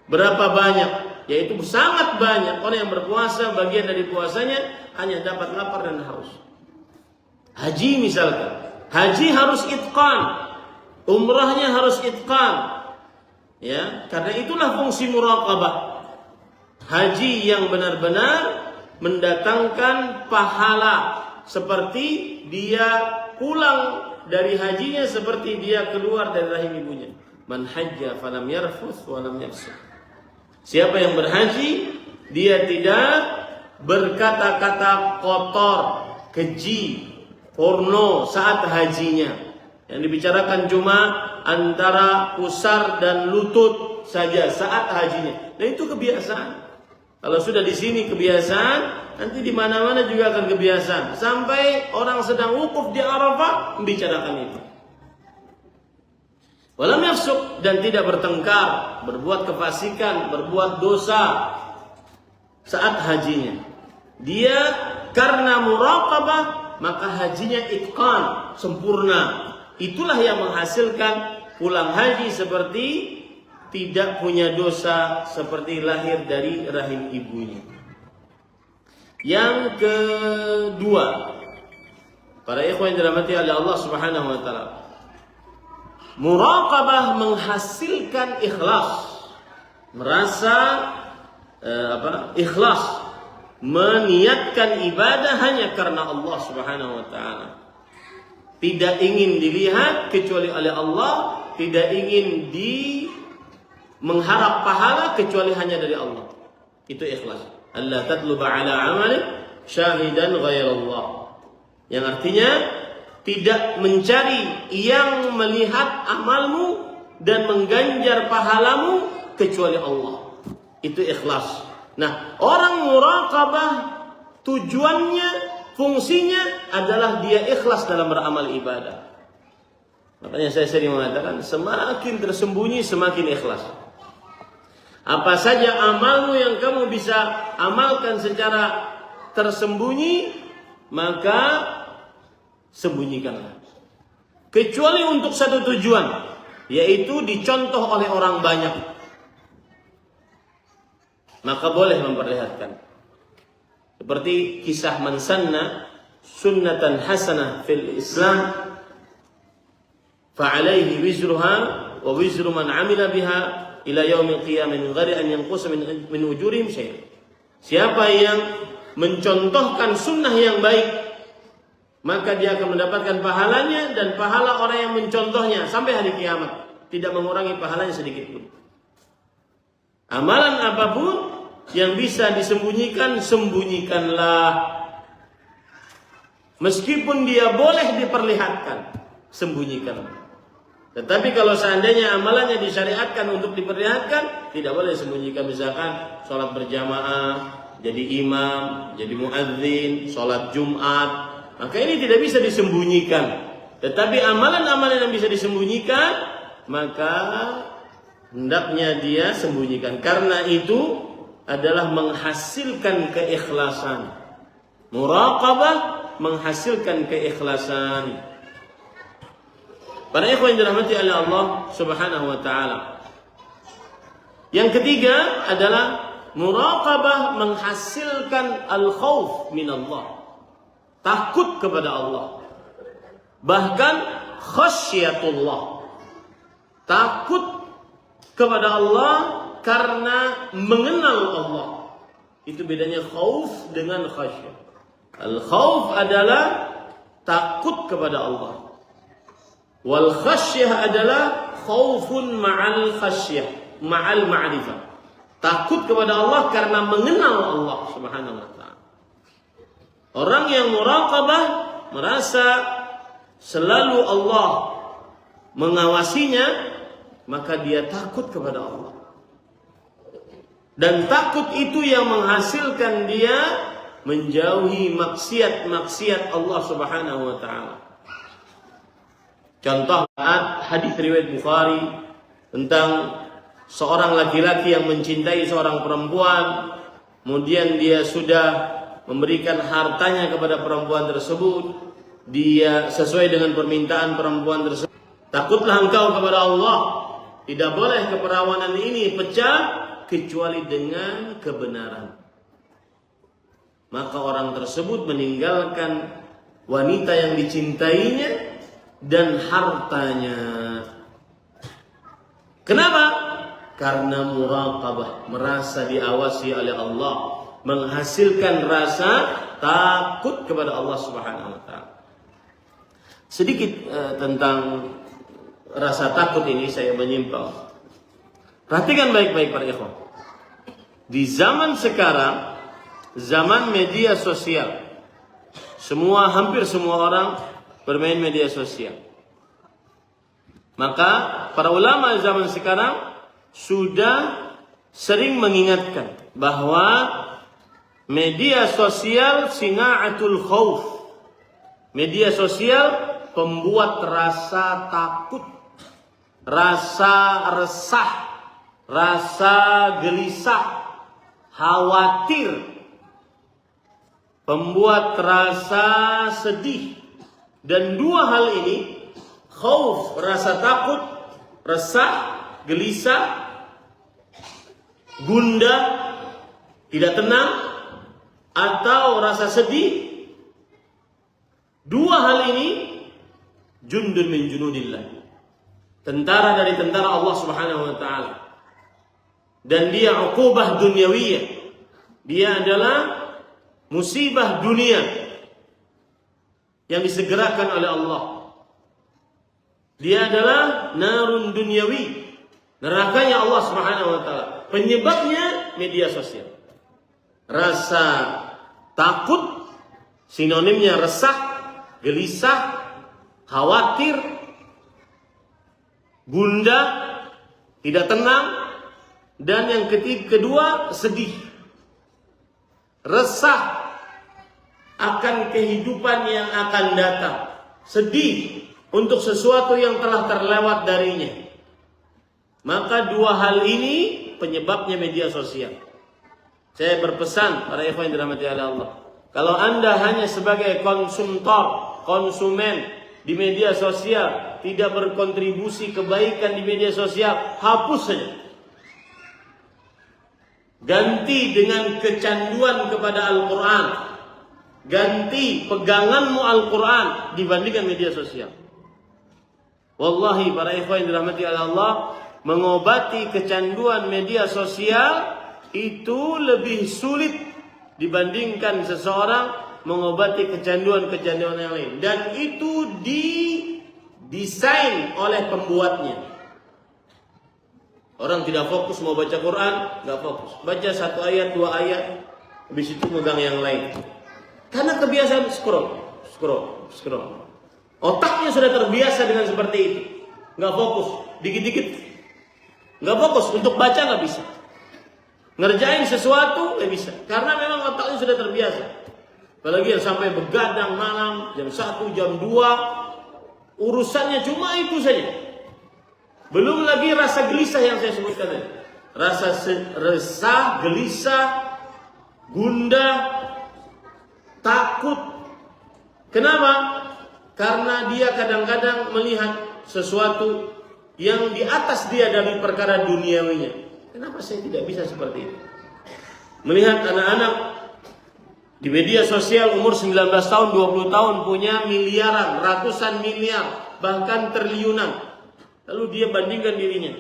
Berapa banyak? Yaitu sangat banyak orang yang berpuasa, bagian dari puasanya hanya dapat lapar dan haus. Haji misalkan, haji harus itqan, umrahnya harus itqan. Ya, karena itulah fungsi muraqabah. Haji yang benar-benar mendatangkan pahala seperti dia pulang dari hajinya, seperti dia keluar dari rahim ibunya. Man hajja falam yarfuth wa lam yafsuq. Siapa yang berhaji, dia tidak berkata-kata kotor, keji, porno saat hajinya. Yang dibicarakan cuma antara pusar dan lutut saja saat hajinya. Dan itu kebiasaan. Kalau sudah di sini kebiasaan, nanti di mana-mana juga akan kebiasaan. Sampai orang sedang wukuf di Arafah membicarakan itu. Walam yafsuq, dan tidak bertengkar, berbuat kefasikan, berbuat dosa saat hajinya. Dia karena muraqabah, maka hajinya itqan, sempurna. Itulah yang menghasilkan pulang haji seperti tidak punya dosa, seperti lahir dari rahim ibunya. Yang kedua, para ikhwan yang dirahmati oleh Allah Subhanahu wa taala, muraqabah menghasilkan ikhlas. Merasa ikhlas, meniatkan ibadah hanya karena Allah Subhanahu wa taala. Tidak ingin dilihat kecuali oleh Allah, tidak ingin mengharap pahala kecuali hanya dari Allah. Itu ikhlas. Allah tatluba ala amalik syahidan ghairallah. Yang artinya tidak mencari yang melihat amalmu dan mengganjar pahalamu kecuali Allah. Itu ikhlas. Nah, orang muraqabah tujuannya, fungsinya adalah dia ikhlas dalam beramal ibadah. Makanya saya sering mengatakan, semakin tersembunyi semakin ikhlas. Apa saja amalmu yang kamu bisa amalkan secara tersembunyi, maka sembunyikanlah. Kecuali untuk satu tujuan, yaitu dicontoh oleh orang banyak, maka boleh memperlihatkan. Seperti kisah man sanna sunnatan hasanah fil Islam fa'alaihi wizruha wa wizru man amila biha ila yaumil qiyamah min ghairi an yanqusa min ujurihim syai'. Siapa yang mencontohkan sunnah yang baik, maka dia akan mendapatkan pahalanya dan pahala orang yang mencontohnya sampai hari kiamat, tidak mengurangi pahalanya sedikit pun. Amalan apapun yang bisa disembunyikan, sembunyikanlah. Meskipun dia boleh diperlihatkan, sembunyikan. Tetapi kalau seandainya amalannya disyariatkan untuk diperlihatkan, tidak boleh sembunyikan. Misalkan sholat berjamaah, jadi imam, jadi muadzin, sholat Jumat, maka ini tidak bisa disembunyikan. Tetapi amalan-amalan yang bisa disembunyikan, maka hendaknya dia sembunyikan. Karena itu adalah menghasilkan keikhlasan. Muraqabah menghasilkan keikhlasan. Para ikhwan yang dirahmati oleh Allah Subhanahu wa taala. Yang ketiga adalah muraqabah menghasilkan al-khauf min Allah. Takut kepada Allah. Bahkan khasyatullah. Takut kepada Allah karena mengenal Allah. Itu bedanya khauf dengan khasyah. Al-khauf adalah takut kepada Allah. Wal khasyah adalah khaufun ma'al khasyah, ma'al ma'rifah. Takut kepada Allah karena mengenal Allah Subhanahu wa taala. Orang yang muraqabah merasa selalu Allah mengawasinya, maka dia takut kepada Allah. Dan takut itu yang menghasilkan dia menjauhi maksiat-maksiat Allah Subhanahu wa taala. Contoh hadis riwayat Bukhari tentang seorang laki-laki yang mencintai seorang perempuan, kemudian dia sudah memberikan hartanya kepada perempuan tersebut, dia sesuai dengan permintaan perempuan tersebut. Takutlah engkau kepada Allah, tidak boleh keperawanan ini pecah kecuali dengan kebenaran. Maka orang tersebut meninggalkan wanita yang dicintainya dan hartanya. Kenapa? Karena muraqabah, merasa diawasi oleh Allah, menghasilkan rasa takut kepada Allah Subhanahu wa taala. Sedikit tentang rasa takut ini saya menyimpang. Perhatikan baik-baik para ikhwan. Di zaman sekarang, zaman media sosial, hampir semua orang bermain media sosial. Maka para ulama zaman sekarang sudah sering mengingatkan bahwa media sosial sina'atul khauf. Media sosial pembuat rasa takut, rasa resah, rasa gelisah, khawatir, pembuat rasa sedih. Dan dua hal ini, khauf, rasa takut, resah, gelisah, gundah, tidak tenang, atau rasa sedih, dua hal ini jundun min junudillah, tentara dari tentara Allah Subhanahu wa taala. Dan dia uqubah dunyawiyah. Dia adalah musibah dunia yang disegerakan oleh Allah. Dia adalah narun dunyawi, nerakanya Allah Subhanahu wa taala. Penyebabnya media sosial. Rasa takut, sinonimnya resah, gelisah, khawatir, gundah, tidak tenang. Dan yang kedua, sedih, resah akan kehidupan yang akan datang, sedih untuk sesuatu yang telah terlewat darinya. Maka dua hal ini penyebabnya media sosial. Saya berpesan para ikhwan yang dirahmati Allah, kalau Anda hanya sebagai konsumen di media sosial, tidak berkontribusi kebaikan di media sosial, hapus saja. Ganti dengan kecanduan kepada Al-Quran. Ganti peganganmu Al-Quran dibandingkan media sosial. Wallahi para ikhwan yang dirahmati Allah, mengobati kecanduan media sosial itu lebih sulit dibandingkan seseorang mengobati kecanduan-kecanduan yang lain. Dan itu didesain oleh pembuatnya. Orang tidak fokus mau baca Quran, nggak fokus. Baca satu ayat, dua ayat, habis itu megang yang lain. Karena kebiasaan scroll. Otaknya sudah terbiasa dengan seperti itu. Nggak fokus, dikit-dikit. Nggak fokus, untuk baca nggak bisa. Ngerjain sesuatu nggak bisa. Karena memang otaknya sudah terbiasa. Apalagi yang sampai begadang malam, jam 1, jam 2. Urusannya cuma itu saja. Belum lagi rasa gelisah yang saya sebutkan tadi. Rasa resah, gelisah, gundah, takut. Kenapa? Karena dia kadang-kadang melihat sesuatu yang di atas dia dari perkara duniawinya. Kenapa saya tidak bisa seperti itu? Melihat anak-anak di media sosial umur 19 tahun, 20 tahun punya miliaran, ratusan miliar, bahkan triliunan. Lalu dia bandingkan dirinya.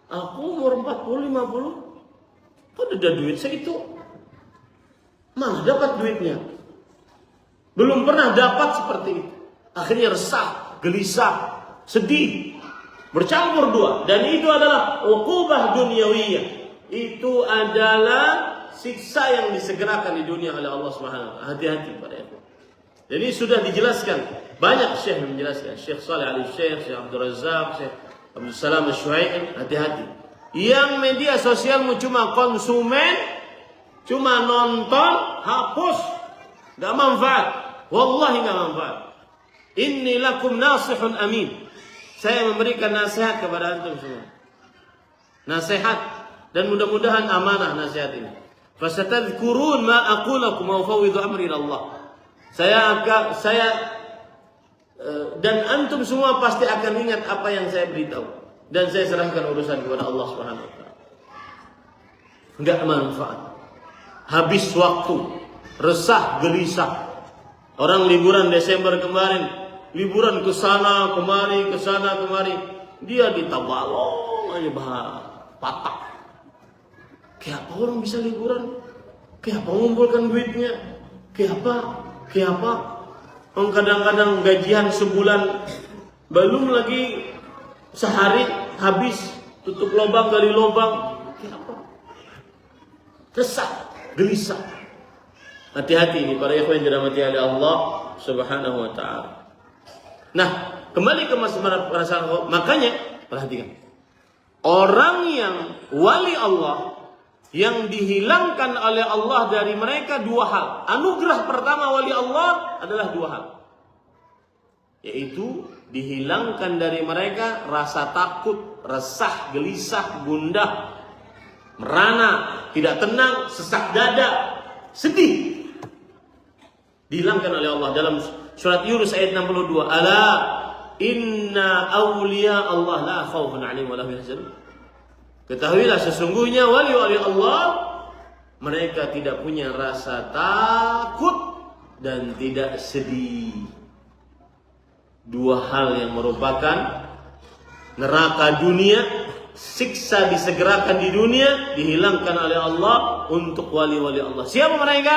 Aku umur 40, 50, kok ada duit segitu? Mana dapat duitnya? Belum pernah dapat seperti itu. Akhirnya resah, gelisah, sedih, bercampur dua. Dan itu adalah uqubah dunyawiyah. Itu adalah siksa yang disegerakan di dunia oleh Allah Subhanahu wa taala. Hati-hati pada itu. Jadi sudah dijelaskan. Banyak syekh yang menjelaskan. Syekh Saleh Al-Syekh, Syekh Abdul Razak, Syekh Abdul Salam Al-Syuaib. Hati-hati. Yang media sosialmu cuma konsumen, cuma nonton, hapus. Gak manfaat. Wallahi gak manfaat. Inni lakum nasihun amin. Saya memberikan nasihat kepada antum semua. Nasihat. Dan mudah-mudahan amanah nasihat ini. Fasatadhkurun ma aqulakum wa ufawwidhu amri ila Allah. Dan antum semua pasti akan ingat apa yang saya beritahu. Dan saya serahkan urusan kepada Allah Subhanahu wa taala. Enggak manfaat. Habis waktu, resah, gelisah. Orang liburan Desember kemarin, liburan ke sana kemari, ke sana kemari, dia ditabalong aja patak. Kayak apa orang bisa liburan? Kayak apa mengumpulkan duitnya? Kayak apa? Kadang-kadang gajian sebulan belum lagi sehari habis, tutup lubang gali lubang. Kayak apa? Resah, gelisah. Hati-hati ini para ikhwan yang dirahmati oleh Allah Subhanahu wa taala. Nah, kembali ke masalah perasaan. Makanya perhatikan. Orang yang wali Allah, yang dihilangkan oleh Allah dari mereka dua hal. Anugerah pertama wali Allah adalah dua hal. Yaitu dihilangkan dari mereka rasa takut, resah, gelisah, gundah, merana, tidak tenang, sesak dada, sedih. Dihilangkan oleh Allah dalam surat Yunus ayat 62. Ala inna awliya Allah la khawfun 'alaihim wa la hum yahzanun. Ketahuilah sesungguhnya wali-wali Allah mereka tidak punya rasa takut dan tidak sedih. Dua hal yang merupakan neraka dunia, siksa disegerakan di dunia, dihilangkan oleh Allah untuk wali-wali Allah. Siapa mereka?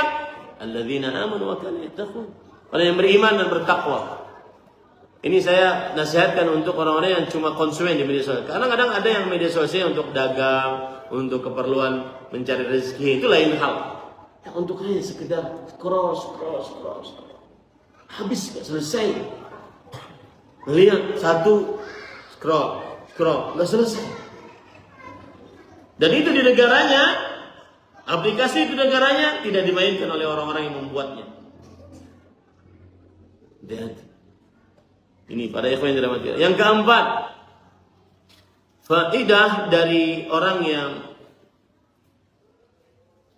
Alladzina amanu wa kanu yattaqun. Orang yang beriman dan bertakwa. Ini saya nasihatkan untuk orang-orang yang cuma konsumen di media sosial. Karena kadang ada yang media sosial untuk dagang, untuk keperluan mencari rezeki, itu lain hal. Ya, untuk hanya sekedar scroll. Habis gak selesai. Lihat satu, scroll, nggak selesai. Dan itu di negaranya, aplikasi itu negaranya tidak dimainkan oleh orang-orang yang membuatnya. Dan ini pada ikhwan yang dirahmati Allah. Yang keempat, faidah dari orang yang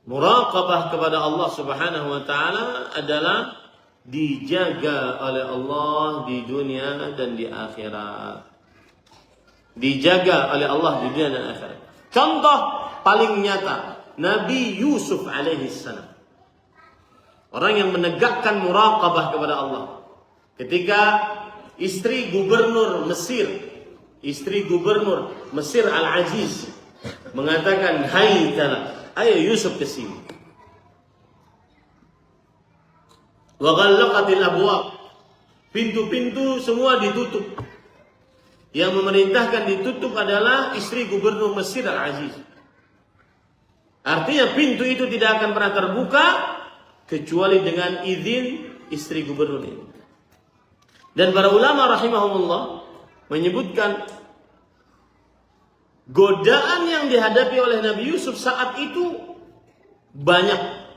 muraqabah kepada Allah Subhanahu wa taala adalah dijaga oleh Allah di dunia dan di akhirat. Dijaga oleh Allah di dunia dan akhirat. Contoh paling nyata, Nabi Yusuf alaihissalam. Orang yang menegakkan muraqabah kepada Allah. Ketika istri gubernur Mesir Al-Aziz mengatakan, "Hai tanah, ayo Yusuf ke sini." Wa ghallaqatil abwab. Pintu-pintu semua ditutup. Yang memerintahkan ditutup adalah istri gubernur Mesir Al-Aziz. Artinya pintu itu tidak akan pernah terbuka kecuali dengan izin istri gubernur ini. Dan para ulama rahimahumullah menyebutkan godaan yang dihadapi oleh Nabi Yusuf saat itu banyak.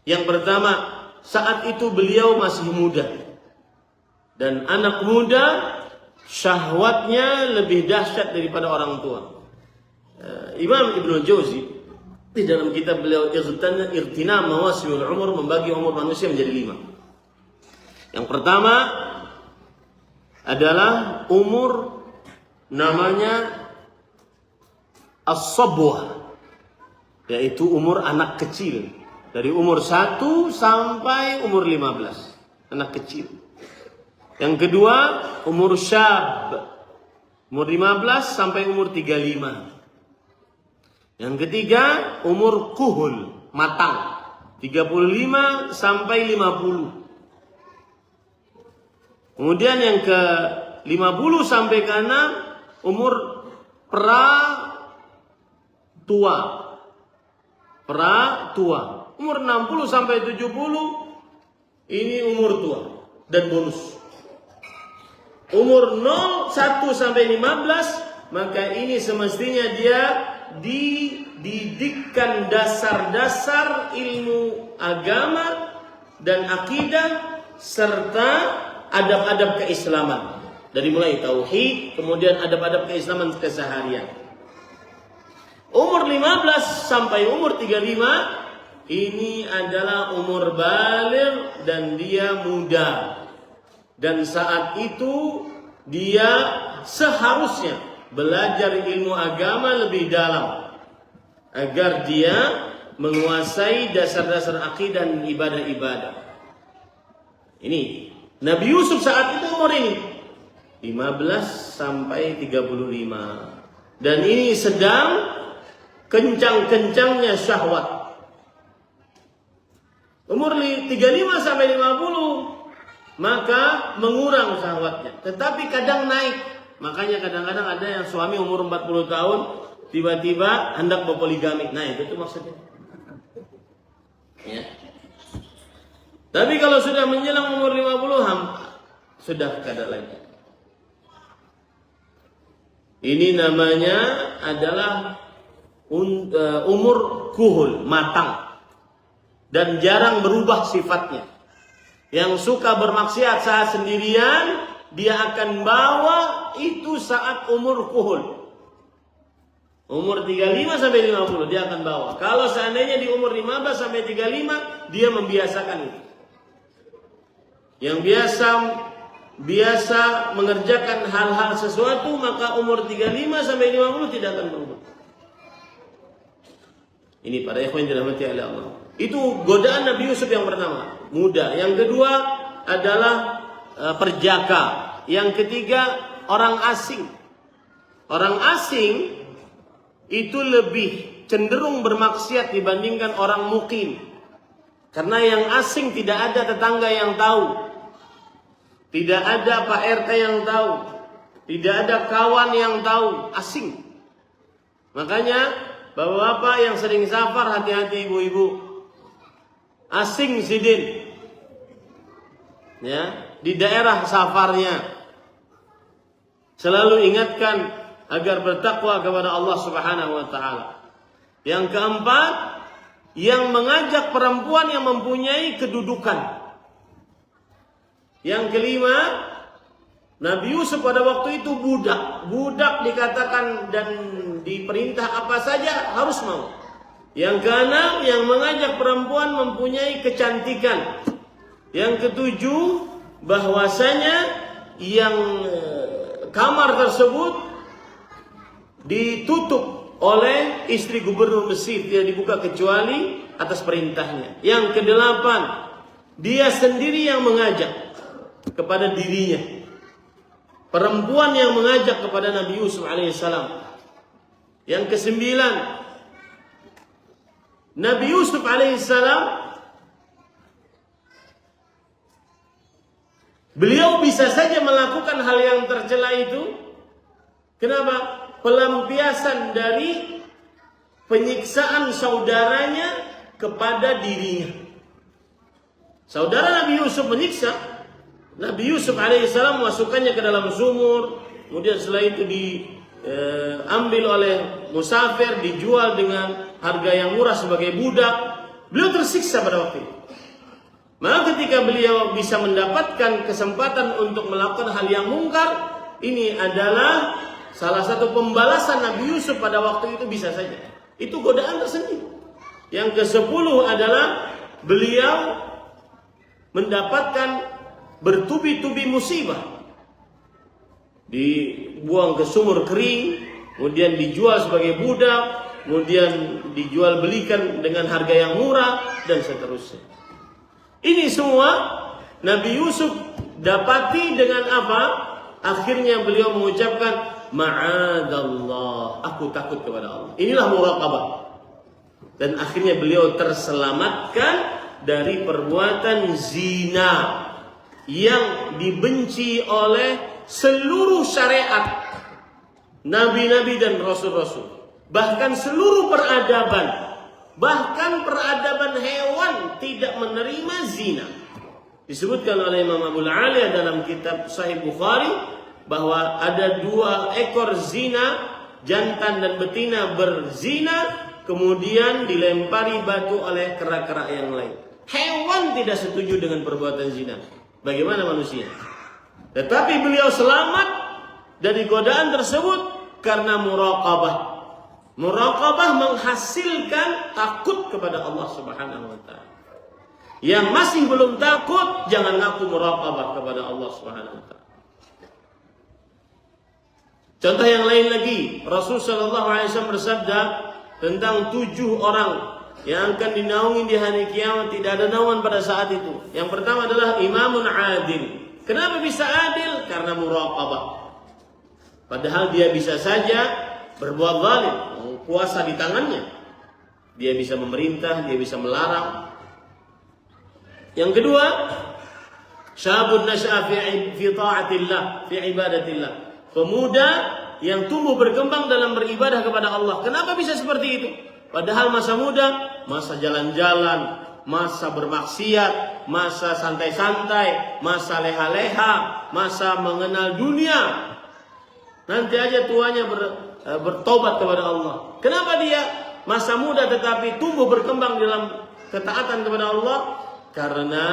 Yang pertama, saat itu beliau masih muda. Dan anak muda syahwatnya lebih dahsyat daripada orang tua. Imam Ibnu Jauzi di dalam kitab beliau Irtina Mawasimul Umur membagi umur manusia menjadi 5. Yang pertama adalah umur namanya as-sabwah, yaitu umur anak kecil. Dari umur 1 sampai umur 15. Anak kecil. Yang kedua, umur syab. Umur 15 sampai umur 35. Yang ketiga, umur kuhul. Matang. 35 sampai 50. Kemudian yang ke 50 sampai ke 6, umur tua. Umur 60 sampai 70 ini umur tua dan bonus. Umur 1 sampai 15 maka ini semestinya dia dididikkan dasar-dasar ilmu agama dan akidah serta adab-adab keislaman. Dari mulai tauhid, kemudian adab-adab keislaman keseharian. Umur 15 sampai umur 35 ini adalah umur baligh dan dia muda. Dan saat itu dia seharusnya belajar ilmu agama lebih dalam agar dia menguasai dasar-dasar akidah dan ibadah-ibadah. Ini Nabi Yusuf saat itu umur ini 15 sampai 35. Dan ini sedang kencang-kencangnya syahwat. Umur 35 sampai 50 maka mengurang syahwatnya, tetapi kadang naik. Makanya kadang-kadang ada yang suami umur 40 tahun tiba-tiba hendak berpoligami. Nah, itu maksudnya. Ya. Tapi kalau sudah menjelang umur 50 sudah kada lagi. Ini namanya adalah umur kuhul, matang. Dan jarang berubah sifatnya. Yang suka bermaksiat saat sendirian, dia akan bawa itu saat umur kuhul. Umur 35 sampai 50 dia akan bawa. Kalau seandainya di umur 15 sampai 35 dia membiasakan itu. Yang biasa mengerjakan hal-hal sesuatu, maka umur 35 sampai 50 tidak akan berubah. Ini para ikhwan yang dirahmati oleh Allah. Itu godaan Nabi Yusuf yang pertama, muda. Yang kedua adalah perjaka. Yang ketiga orang asing. Orang asing itu lebih cenderung bermaksiat dibandingkan orang mukim. Karena yang asing tidak ada tetangga yang tahu. Tidak ada Pak RT yang tahu. Tidak ada kawan yang tahu. Asing. Makanya bapak-bapak yang sering safar, hati-hati ibu-ibu. Asing sidin. Ya, di daerah safarnya. Selalu ingatkan agar bertakwa kepada Allah Subhanahu wa taala. Yang keempat, yang mengajak perempuan yang mempunyai kedudukan. Yang kelima, Nabi Yusuf pada waktu itu budak. Budak dikatakan dan diperintah apa saja harus mau. Yang keenam, yang mengajak perempuan mempunyai kecantikan. Yang ketujuh, bahwasanya yang kamar tersebut ditutup oleh istri gubernur Mesir, tidak dibuka kecuali atas perintahnya. Yang kedelapan, dia sendiri yang mengajak kepada dirinya. Perempuan yang mengajak kepada Nabi Yusuf alaihissalam. Yang kesembilan, Nabi Yusuf alaihissalam, beliau bisa saja melakukan hal yang tercela itu. Kenapa? Pelampiasan dari penyiksaan saudaranya kepada dirinya. Saudara Nabi Yusuf menyiksa, Nabi Yusuf alaihissalam memasukkannya ke dalam sumur, kemudian setelah itu diambil oleh musafir, dijual dengan harga yang murah sebagai budak. Beliau tersiksa pada waktu itu. Maka ketika beliau bisa mendapatkan kesempatan untuk melakukan hal yang mungkar, ini adalah salah satu pembalasan Nabi Yusuf pada waktu itu, bisa saja. Itu godaan tersendiri. Yang ke-10 adalah beliau mendapatkan bertubi-tubi musibah. Dibuang ke sumur kering, kemudian dijual sebagai budak, kemudian dijual belikan dengan harga yang murah, dan seterusnya. Ini semua Nabi Yusuf dapati dengan apa? Akhirnya beliau mengucapkan, ma'adallah, aku takut kepada Allah. Inilah muraqabah. Dan akhirnya beliau terselamatkan dari perbuatan zina yang dibenci oleh seluruh syariat nabi-nabi dan rasul-rasul. Bahkan seluruh peradaban, bahkan peradaban hewan tidak menerima zina. Disebutkan oleh Imam Abu Aliya dalam kitab Sahih Bukhari bahwa ada 2 ekor zina, jantan dan betina berzina, kemudian dilempari batu oleh kera-kera yang lain. Hewan tidak setuju dengan perbuatan zina. Bagaimana manusia? Tetapi beliau selamat dari godaan tersebut karena muraqabah. Muraqabah menghasilkan takut kepada Allah Subhanahu wa taala. Yang masih belum takut, jangan ngaku muraqabah kepada Allah Subhanahu wa taala. Contoh yang lain lagi, Rasul sallallahu alaihi wasallam bersabda tentang 7 orang yang akan dinaungi di hari kiamat, tidak ada naungan pada saat itu. Yang pertama adalah imamun adil. Kenapa bisa adil? Karena muraqabah. Padahal dia bisa saja berbuat zalim, kuasa di tangannya. Dia bisa memerintah, dia bisa melarang. Yang kedua, syabun nasya'a fi ta'atillah, fi ibadatillah. Pemuda yang tumbuh berkembang dalam beribadah kepada Allah. Kenapa bisa seperti itu? Padahal masa muda, masa jalan-jalan, masa bermaksiat, masa santai-santai, masa leha-leha, masa mengenal dunia. Nanti aja tuanya bertobat kepada Allah. Kenapa dia masa muda tetapi tumbuh berkembang dalam ketaatan kepada Allah? Karena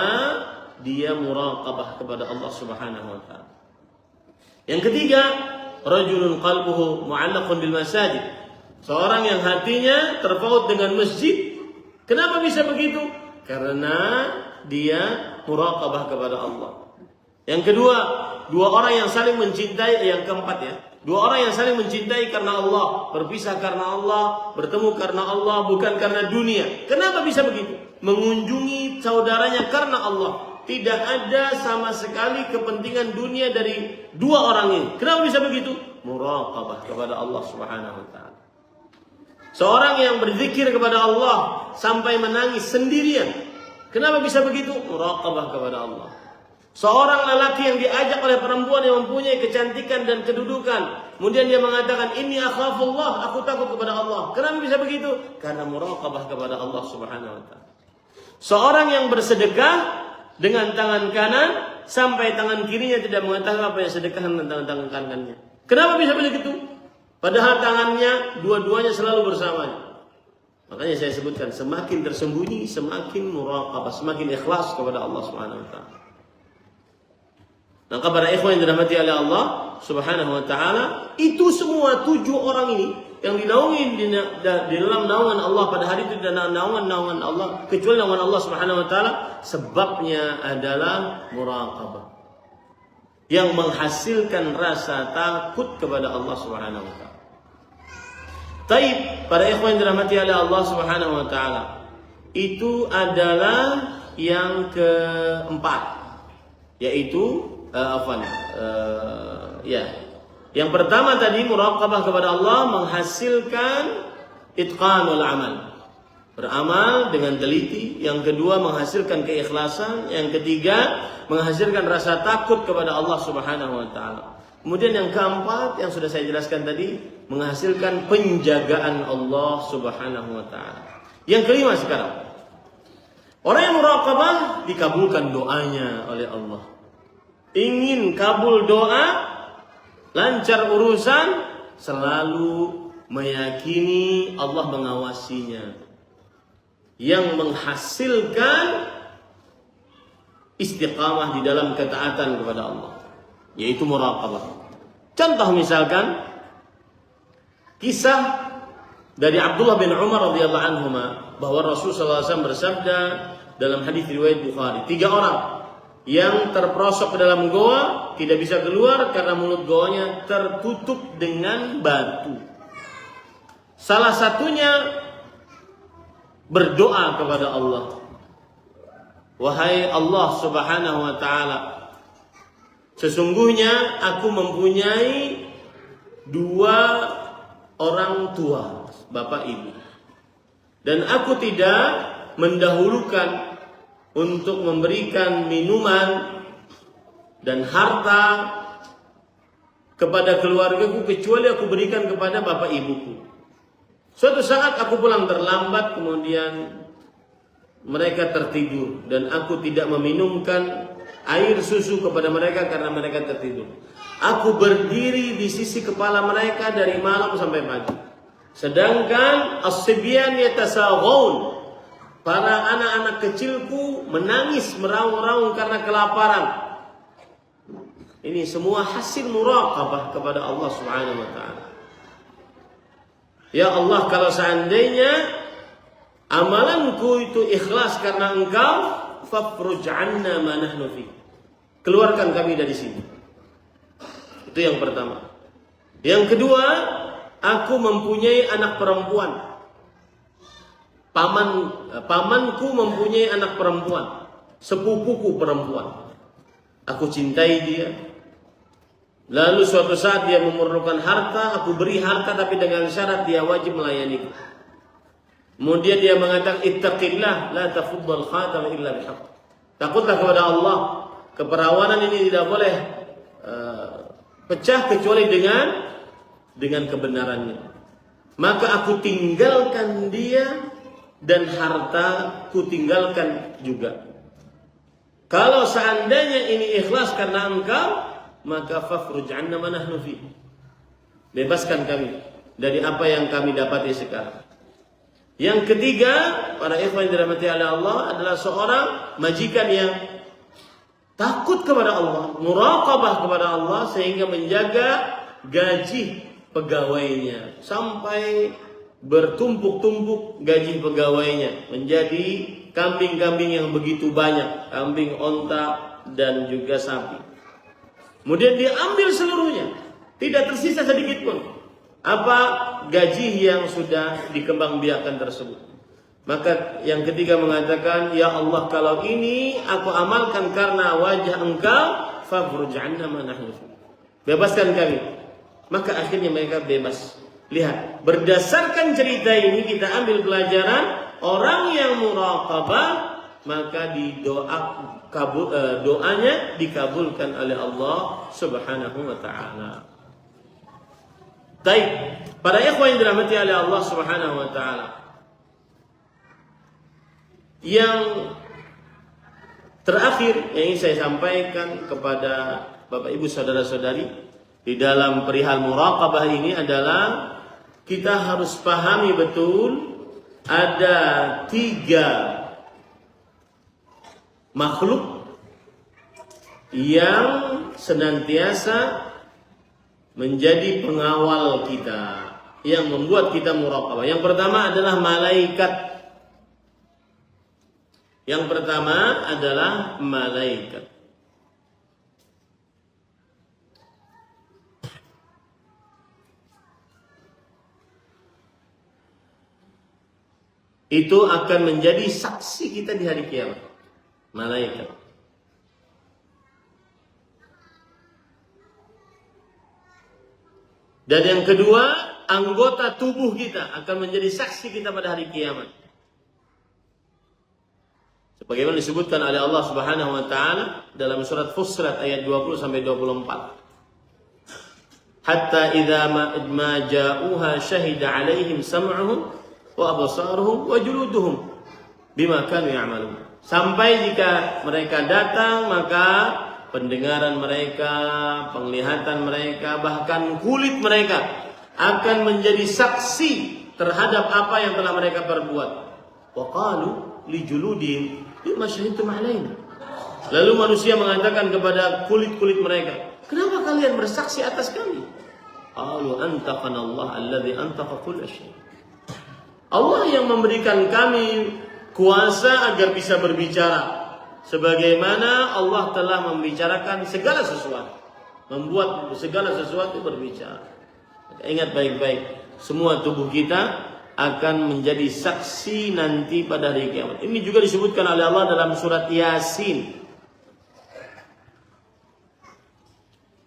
dia muraqabah kepada Allah Subhanahu wa taala. Yang ketiga, rajulun qalbuhu mu'allaqun bil masajid. Seorang yang hatinya terpaut dengan masjid. Kenapa bisa begitu? Karena dia muraqabah kepada Allah. Yang kedua, 2 orang yang saling mencintai. Yang keempat ya, Dua orang yang saling mencintai karena Allah, berpisah karena Allah, bertemu karena Allah, bukan karena dunia. Kenapa bisa begitu? Mengunjungi saudaranya karena Allah. Tidak ada sama sekali kepentingan dunia dari dua orang ini. Kenapa bisa begitu? Muraqabah kepada Allah Subhanahu wa taala. Seorang yang berzikir kepada Allah sampai menangis sendirian. Kenapa bisa begitu? Muraqabah kepada Allah. Seorang lelaki yang diajak oleh perempuan yang mempunyai kecantikan dan kedudukan, kemudian dia mengatakan, "Inni akhafullah, aku takut kepada Allah." Kenapa bisa begitu? Karena muraqabah kepada Allah Subhanahu wa taala. Seorang yang bersedekah dengan tangan kanan sampai tangan kirinya tidak mengetahui apa yang sedekahkan dengan tangan kanannya. Kenapa bisa begitu? Padahal tangannya dua-duanya selalu bersamanya. Makanya saya sebutkan, semakin tersembunyi, semakin muraqabah, semakin ikhlas kepada Allah Subhanahu wa taala. Maka para ikhwan yang dirahmati oleh Allah Subhanahu wa taala, itu semua 7 orang ini yang dinaungi di dalam naungan Allah pada hari itu, dan naungan Allah kecuali naungan Allah Subhanahu wa taala, sebabnya adalah muraqabah yang menghasilkan rasa takut kepada Allah Subhanahu wa taala. Taib, para ikhwan yang dirahmati oleh Allah Subhanahu wa taala, itu adalah yang keempat, yaitu yang pertama tadi muraqabah kepada Allah menghasilkan itqanul amal, beramal dengan teliti. Yang kedua menghasilkan keikhlasan. Yang ketiga menghasilkan rasa takut kepada Allah Subhanahu wa taala. Kemudian yang keempat yang sudah saya jelaskan tadi, menghasilkan penjagaan Allah Subhanahu wa taala. Yang kelima sekarang, orang yang muraqabah dikabulkan doanya oleh Allah. Ingin kabul doa, lancar urusan, selalu meyakini Allah mengawasinya, yang menghasilkan istiqamah di dalam ketaatan kepada Allah, yaitu muraqabah. Contoh misalkan kisah dari Abdullah bin Umar radhiyallahu anhuma, bahwa Rasulullah SAW bersabda dalam hadis riwayat Bukhari, 3 orang yang terperosok ke dalam goa tidak bisa keluar karena mulut goanya tertutup dengan batu. Salah satunya berdoa kepada Allah, "Wahai Allah Subhanahu wa taala, sesungguhnya aku mempunyai 2 orang tua, bapak ibu, dan aku tidak mendahulukan untuk memberikan minuman dan harta kepada keluargaku kecuali aku berikan kepada bapak ibuku. Suatu saat aku pulang terlambat, kemudian mereka tertidur dan aku tidak meminumkan air susu kepada mereka karena mereka tertidur. Aku berdiri di sisi kepala mereka dari malam sampai pagi. Sedangkan as-sibyan yatasaghaun, para anak-anak kecilku menangis meraung-raung karena kelaparan." Ini semua hasil muraqabah kepada Allah Subhanahu wa taala. Ya Allah, kalau seandainya amalanku itu ikhlas karena Engkau, fafruj 'anna ma nahnu fi. Keluarkan kami dari sini. Itu yang pertama. Yang kedua, aku mempunyai anak perempuan. Pamanku mempunyai anak perempuan, sepupuku perempuan. Aku cintai dia. Lalu suatu saat dia memerlukan harta, aku beri harta tapi dengan syarat dia wajib melayaniku. Kemudian dia mengatakan, "Ittaqillah la tafuddal khatam illa bihaq." Takutlah kepada Allah. Keperawanan ini tidak boleh pecah kecuali dengan kebenarannya. Maka aku tinggalkan dia dan harta ku tinggalkan juga. Kalau seandainya ini ikhlas karena Engkau, maka fafruj 'anna ma nahnu fi. Bebaskan kami dari apa yang kami dapati sekarang. Yang ketiga, para ikhwan yang dirahmati oleh Allah, adalah seorang majikan yang takut kepada Allah, muraqabah kepada Allah, sehingga menjaga gaji pegawainya sampai bertumpuk-tumpuk gaji pegawainya menjadi kambing-kambing yang begitu banyak, kambing, onta, dan juga sapi. Kemudian dia ambil seluruhnya, Tidak tersisa sedikit pun apa gaji yang sudah dikembangbiakkan tersebut. Maka yang ketiga mengatakan, ya Allah, kalau ini aku amalkan karena wajah Engkau, fafruj 'anna ma nahnu fi. Bebaskan kami. Maka akhirnya mereka bebas. Lihat, berdasarkan cerita ini kita ambil pelajaran, orang yang muraqabah maka doanya dikabulkan oleh Allah Subhanahu wa taala. Baik, para ikhwan yang dirahmati oleh Allah Subhanahu wa taala. Yang terakhir yang ingin saya sampaikan kepada Bapak Ibu saudara-saudari di dalam perihal muraqabah ini adalah kita harus pahami betul ada 3 makhluk yang senantiasa menjadi pengawal kita, yang membuat kita muraqabah. Yang pertama adalah malaikat. Yang pertama adalah malaikat. Itu akan menjadi saksi kita di hari kiamat. Malaikat. Dan yang kedua, anggota tubuh kita akan menjadi saksi kita pada hari kiamat. Sebagaimana disebutkan oleh Allah Subhanahu wa taala dalam surat Fussilat ayat 20 sampai 24. Hatta idza ma ja'uha syahida 'alaihim sam'uhum wa absaruhum wa juluduhum bima kanu ya'malun. Sampai jika mereka datang, maka pendengaran mereka, penglihatan mereka, bahkan kulit mereka akan menjadi saksi terhadap apa yang telah mereka perbuat. Wa qalu li juludihim lima syahidtum alaina. Lalu manusia mengatakan kepada kulit-kulit mereka, kenapa kalian bersaksi atas kami? Qalu antaqana Allah alladzi antaqa kull syai'. Allah yang memberikan kami kuasa agar bisa berbicara, sebagaimana Allah telah membicarakan segala sesuatu, membuat segala sesuatu berbicara. Ingat baik-baik, semua tubuh kita akan menjadi saksi nanti pada hari kiamat. Ini juga disebutkan oleh Allah dalam surat Yasin.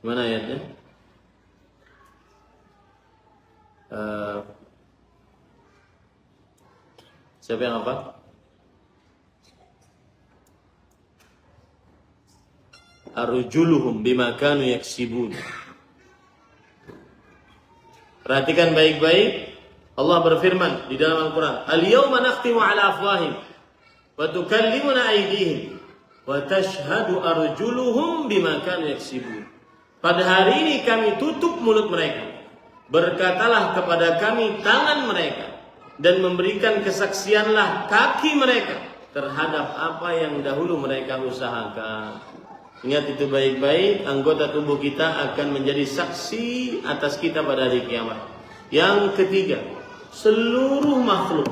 Mana ayatnya? Siapa yang apa? Arjuluhum bima kanu yaksibun. Perhatikan baik-baik. Allah berfirman di dalam Al-Quran, Al-yawma nakhtimu ala afwahim wa tukallimuna aydihim wa tashhadu arjuluhum bima kanu yaksibun. Pada hari ini kami tutup mulut mereka, berkatalah kepada kami tangan mereka, dan memberikan kesaksianlah kaki mereka terhadap apa yang dahulu mereka usahakan. Ingat itu baik-baik, anggota tubuh kita akan menjadi saksi atas kita pada hari kiamat. Yang ketiga, seluruh makhluk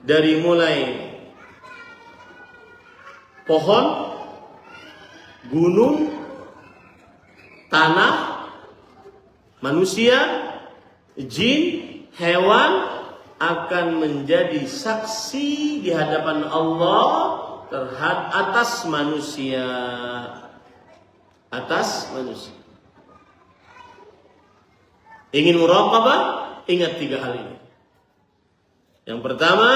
dari mulai pohon, gunung, tanah, manusia, jin, hewan akan menjadi saksi di hadapan Allah atas manusia. Atas manusia. Ingin muraqabah? Ingat 3 hal ini. Yang pertama,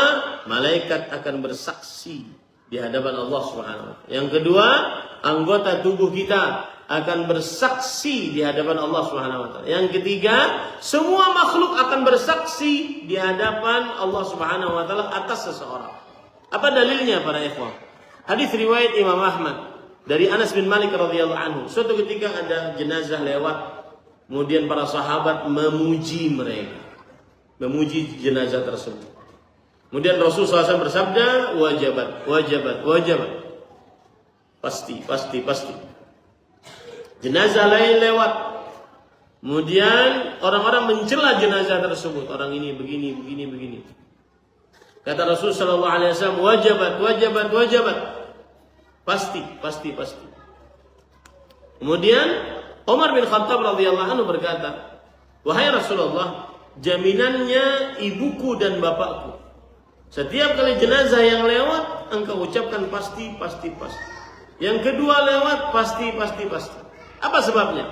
malaikat akan bersaksi di hadapan Allah Subhanahu wa taala. Yang kedua, anggota tubuh kita akan bersaksi di hadapan Allah Subhanahu wa taala. Yang ketiga, semua makhluk akan bersaksi di hadapan Allah Subhanahu wa taala atas seseorang. Apa dalilnya para ikhwan? Hadis riwayat Imam Ahmad dari Anas bin Malik radhiyallahu anhu. Suatu ketika ada jenazah lewat, kemudian para sahabat memuji mereka, memuji jenazah tersebut. Kemudian Rasulullah SAW bersabda, wajabat, wajabat, wajabat. Pasti, pasti, pasti. Jenazah lain lewat, kemudian orang-orang mencela jenazah tersebut. Orang ini begini, begini, begini. Kata Rasulullah SAW, wajabat, wajabat, wajabat. Pasti, pasti, pasti. Kemudian Umar bin Khattab radhiyallahu anhu berkata, "Wahai Rasulullah, jaminannya ibuku dan bapakku. Setiap kali jenazah yang lewat, engkau ucapkan pasti, pasti, pasti. Yang kedua lewat, pasti, pasti, pasti. Apa sebabnya?"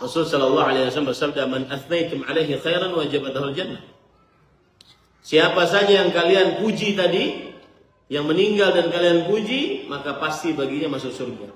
Rasul sallallahu alaihi wasallam bersabda, "Man athnaitum alaihi khairan wajabat lahul jannah." Siapa saja yang kalian puji tadi, yang meninggal dan kalian puji, maka pasti baginya masuk surga.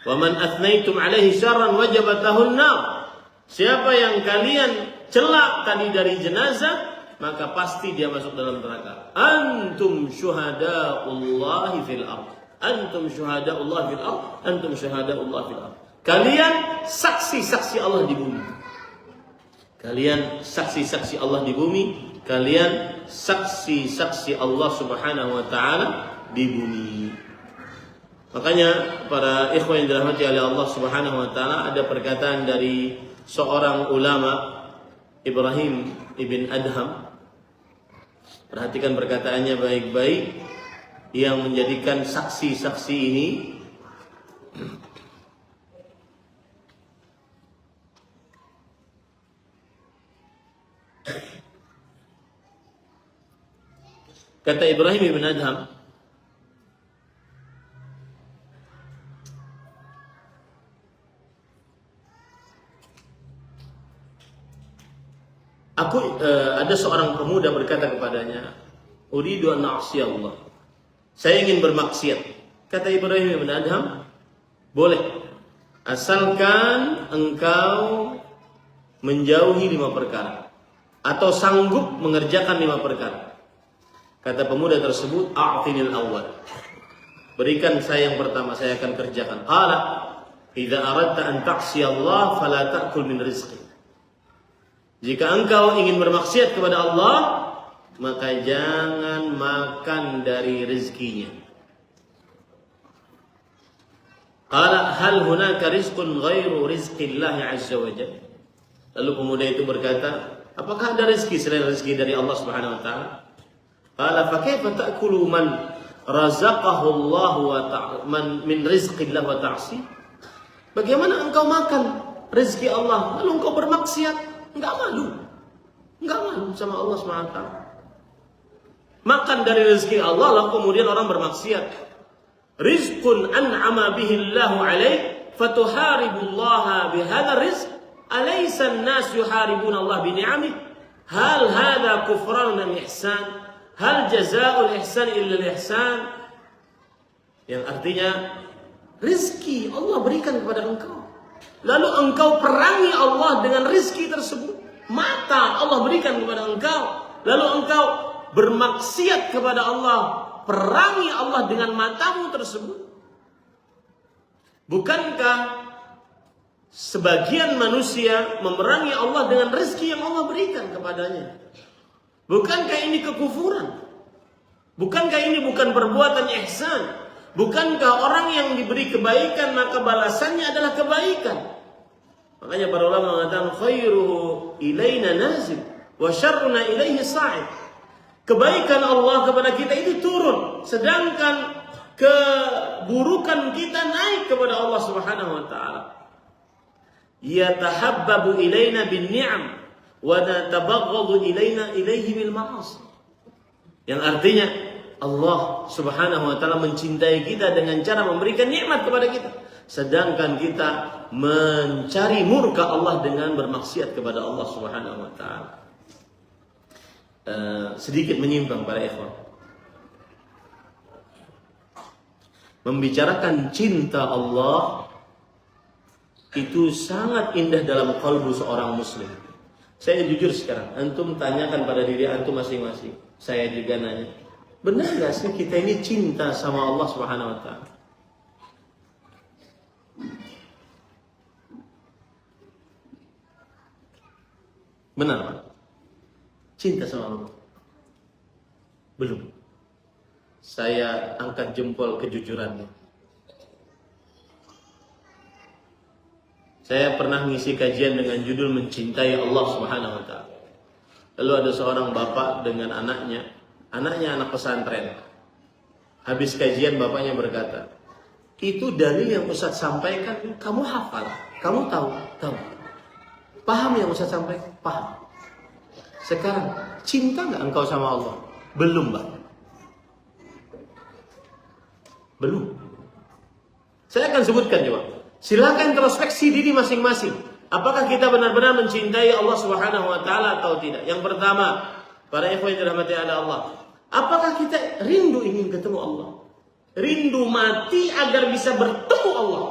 Wa man athnaitum alaihi syarran wajabat lahun nar. Siapa yang kalian celak tadi dari jenazah, maka pasti dia masuk dalam neraka. Antum syuhada'ullahi fil ardh. Antum syuhada'ullahi fil ardh. Antum syuhada'ullahi fil ardh. Kalian saksi-saksi Allah di bumi. Kalian saksi-saksi Allah di bumi. Kalian saksi-saksi Allah subhanahu wa ta'ala di bumi. Makanya para ikhwan yang dirahmati oleh Allah subhanahu wa ta'ala, ada perkataan dari seorang ulama, Ibrahim ibn Adham. Perhatikan perkataannya baik-baik, yang menjadikan saksi-saksi ini kata Ibrahim ibn Adham, ada seorang pemuda berkata kepadanya, "Uridu an a'si Allah." Saya ingin bermaksiat. Kata Ibrahim ibn Adham, "Boleh, asalkan engkau menjauhi 5 perkara atau sanggup mengerjakan 5 perkara." Kata pemuda tersebut, "A'tinil awwal." Berikan saya yang pertama, saya akan kerjakan. Qala, "Idza aradta an ta'si Allah fala ta'kul min rizqi." Jika engkau ingin bermaksiat kepada Allah, maka jangan makan dari rezekinya. Qala, "Hal hunaka rizqun ghairu rizqillah 'azza wa jalla?" Lalu pemuda itu berkata, "Apakah ada rezeki selain rezeki dari Allah Subhanahu wa taala?" Qala, "Fa kaifa ta'kulu man razaqahu Allah wa man min rizqillah wa ta'si?" Bagaimana engkau makan rezeki Allah lalu engkau bermaksiat? Enggak malu. Enggak malu sama Allah Subhanahu wa taala. Makan dari rezeki Allah lalu kemudian orang bermaksiat. Rizqun an'ama bihi Allahu 'alaik fatuharibu Allah bihadha rizq. Alaysa an-nas yuharibuna Allah bi ni'amih? Hal hadha kufran am ihsan? Hal jazaa'ul ihsan illa al-ihsan? Yang artinya, rizki Allah berikan kepada engkau, lalu engkau perangi Allah dengan rizki tersebut. Mata Allah berikan kepada engkau, lalu engkau bermaksiat kepada Allah, perangi Allah dengan matamu tersebut. Bukankah sebagian manusia memerangi Allah dengan rizki yang Allah berikan kepadanya? Bukankah ini kekufuran? Bukankah ini bukan perbuatan ihsan? Bukankah orang yang diberi kebaikan maka balasannya adalah kebaikan? Makanya para ulama mengatakan khairuhu ilaina nazil wa syarruna ilaihi sa'id. Kebaikan Allah kepada kita itu turun, sedangkan keburukan kita naik kepada Allah Subhanahu wa taala. Yatahabbabu ilaina bin ni'am wa natabaghadu ilaihi bil ma'asi. Yang artinya Allah Subhanahu wa taala mencintai kita dengan cara memberikan nikmat kepada kita, sedangkan kita mencari murka Allah dengan bermaksiat kepada Allah Subhanahu wa taala. Sedikit menyimpang para ikhwan. Membicarakan cinta Allah itu sangat indah dalam kalbu seorang muslim. Saya jujur sekarang, antum tanyakan pada diri antum masing-masing. Saya juga nanya, benar gak sih kita ini cinta sama Allah Subhanahu wa ta'ala? Benar Pak? Cinta sama Allah? Belum. Saya angkat jempol kejujurannya. Saya pernah ngisi kajian dengan judul Mencintai Allah Subhanahu wa ta'ala. Lalu ada seorang bapak dengan anaknya anak pesantren. Habis kajian bapaknya berkata, itu dalil yang Ustaz sampaikan, kamu hafal, kamu tahu. Paham yang Ustaz sampaikan? Paham. Sekarang, cinta nggak engkau sama Allah? Belum, Mbak. Belum. Saya akan sebutkan coba. Silakan introspeksi diri masing-masing. Apakah kita benar-benar mencintai Allah Subhanahu wa taala atau tidak? Yang pertama, para ikhwan yang dirahmati Allah, apakah kita rindu ingin ketemu Allah? Rindu mati agar bisa bertemu Allah?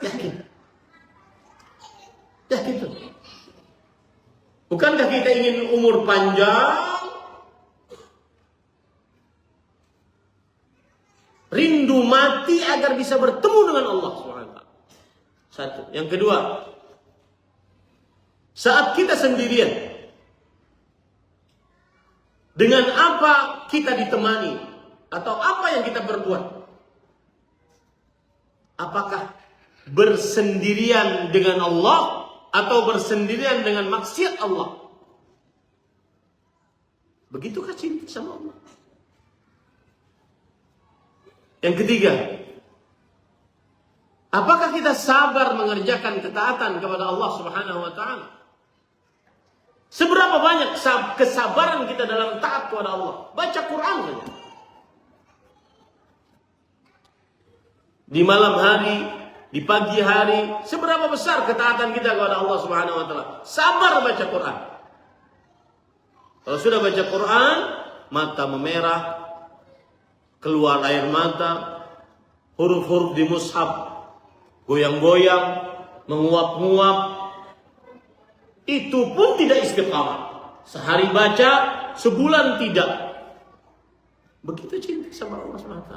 Yakin? Yakin tuh? Bukankah kita ingin umur panjang? Rindu mati agar bisa bertemu dengan Allah SWT. Satu. Yang kedua, saat kita sendirian, dengan apa kita ditemani atau apa yang kita berbuat? Apakah bersendirian dengan Allah atau bersendirian dengan maksiat Allah? Begitukah cinta sama Allah? Yang ketiga, apakah kita sabar mengerjakan ketaatan kepada Allah Subhanahu wa taala? Seberapa banyak kesabaran kita dalam taat kepada Allah? Baca Quran saja. Di malam hari, di pagi hari, seberapa besar ketaatan kita kepada Allah Subhanahu wa taala? Sabar baca Quran. Kalau sudah baca Quran, mata memerah, keluar air mata, huruf-huruf di mushaf goyang-goyang, menguap-nguap, itu pun tidak istiqamah. Sehari baca, sebulan tidak. Begitu cinta sama Allah SWT.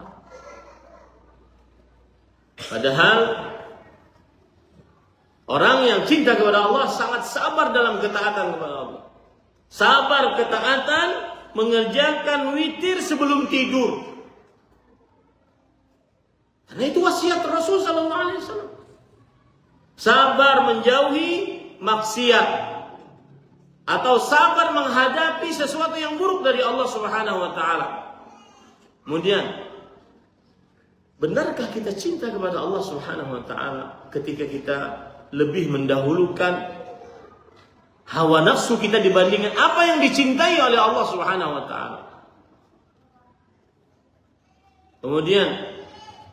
Padahal orang yang cinta kepada Allah sangat sabar dalam ketaatan kepada Allah. Sabar ketaatan mengerjakan witir sebelum tidur. Karena itu wasiat Rasul sallallahu alaihi wasallam. Sabar menjauhi maksiat atau sabar menghadapi sesuatu yang buruk dari Allah Subhanahu wa taala. Kemudian, benarkah kita cinta kepada Allah Subhanahu wa taala ketika kita lebih mendahulukan hawa nafsu kita dibandingkan apa yang dicintai oleh Allah Subhanahu wa taala? Kemudian,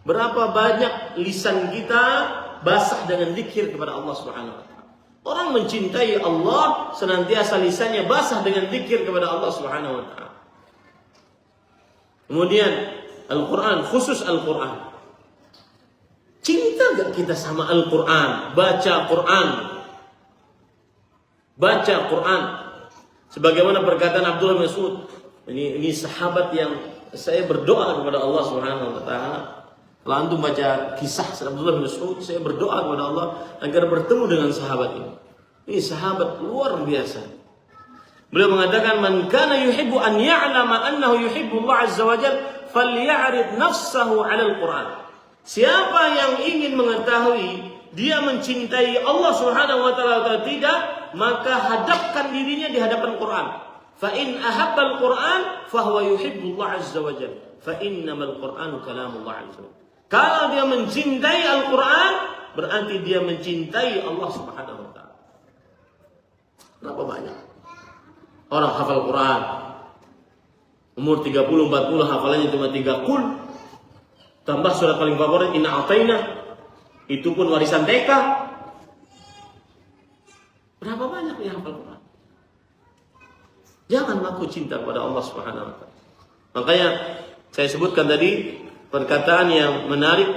berapa banyak lisan kita basah dengan zikir kepada Allah Subhanahu wa taala? Orang mencintai Allah senantiasa lisannya basah dengan zikir kepada Allah Subhanahu wa taala. Kemudian Al-Quran, khusus Al-Quran. Cinta gak kita sama Al-Quran? Baca Quran. Baca Quran. Sebagaimana perkataan Abdullah bin Mas'ud. Ini sahabat yang saya berdoa kepada Allah Subhanahu wa taala. Kalau antum baca kisah Abdullah bin Mas'ud, saya berdoa kepada Allah agar bertemu dengan sahabat ini. Ini sahabat luar biasa. Beliau mengatakan, "Man kana yuhibbu an ya'lama annahu yuhibbu Allah azza wa jalla, falya'rid nafsahu 'ala al-Qur'an." Siapa yang ingin mengetahui dia mencintai Allah Subhanahu wa taala atau tidak, maka hadapkan dirinya di hadapan Quran. Fa in ahabba al-Quran fa huwa yuhibbu Allah azza wa jalla. Fa innamal Qur'anu kalamullah azza wa jalla. Kalau dia mencintai Al-Quran, berarti dia mencintai Allah Subhanahu wa taala. Berapa banyak orang hafal Quran? Umur 30-40 hafalannya cuma 3 qul. Tambah surat paling favorit Inna A'taina. Itu pun warisan TK. Berapa banyak yang hafal Quran? Jangan mengaku cinta kepada Allah Subhanahu wa taala. Makanya saya sebutkan tadi perkataan yang menarik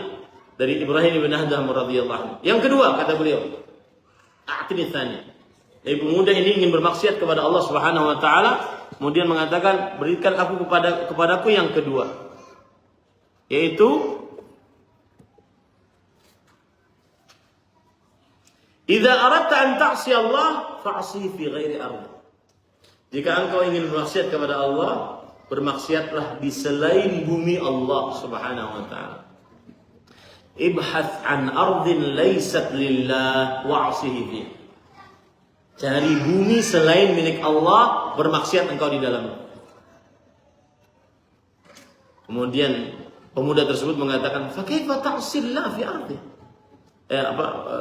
dari Ibrahim bin Adham radhiyallahu anhu. Yang kedua kata beliau, a'tini tsani. Ibu muda ini ingin bermaksiat kepada Allah Subhanahu wa taala, kemudian mengatakan, berikan aku kepadaku yang kedua, yaitu idza aradta an ta'si Allah fa'si fi ghairi ardh. Jika engkau ingin bermaksiat kepada Allah, bermaksiatlah di selain bumi Allah Subhanahu wa taala. Ibhath an ardin laysat lillah wa'sihi fi. Cari bumi selain milik Allah, bermaksiat engkau di dalamnya. Kemudian pemuda tersebut mengatakan, "Fa kaifa ta'sillah fi ardi?"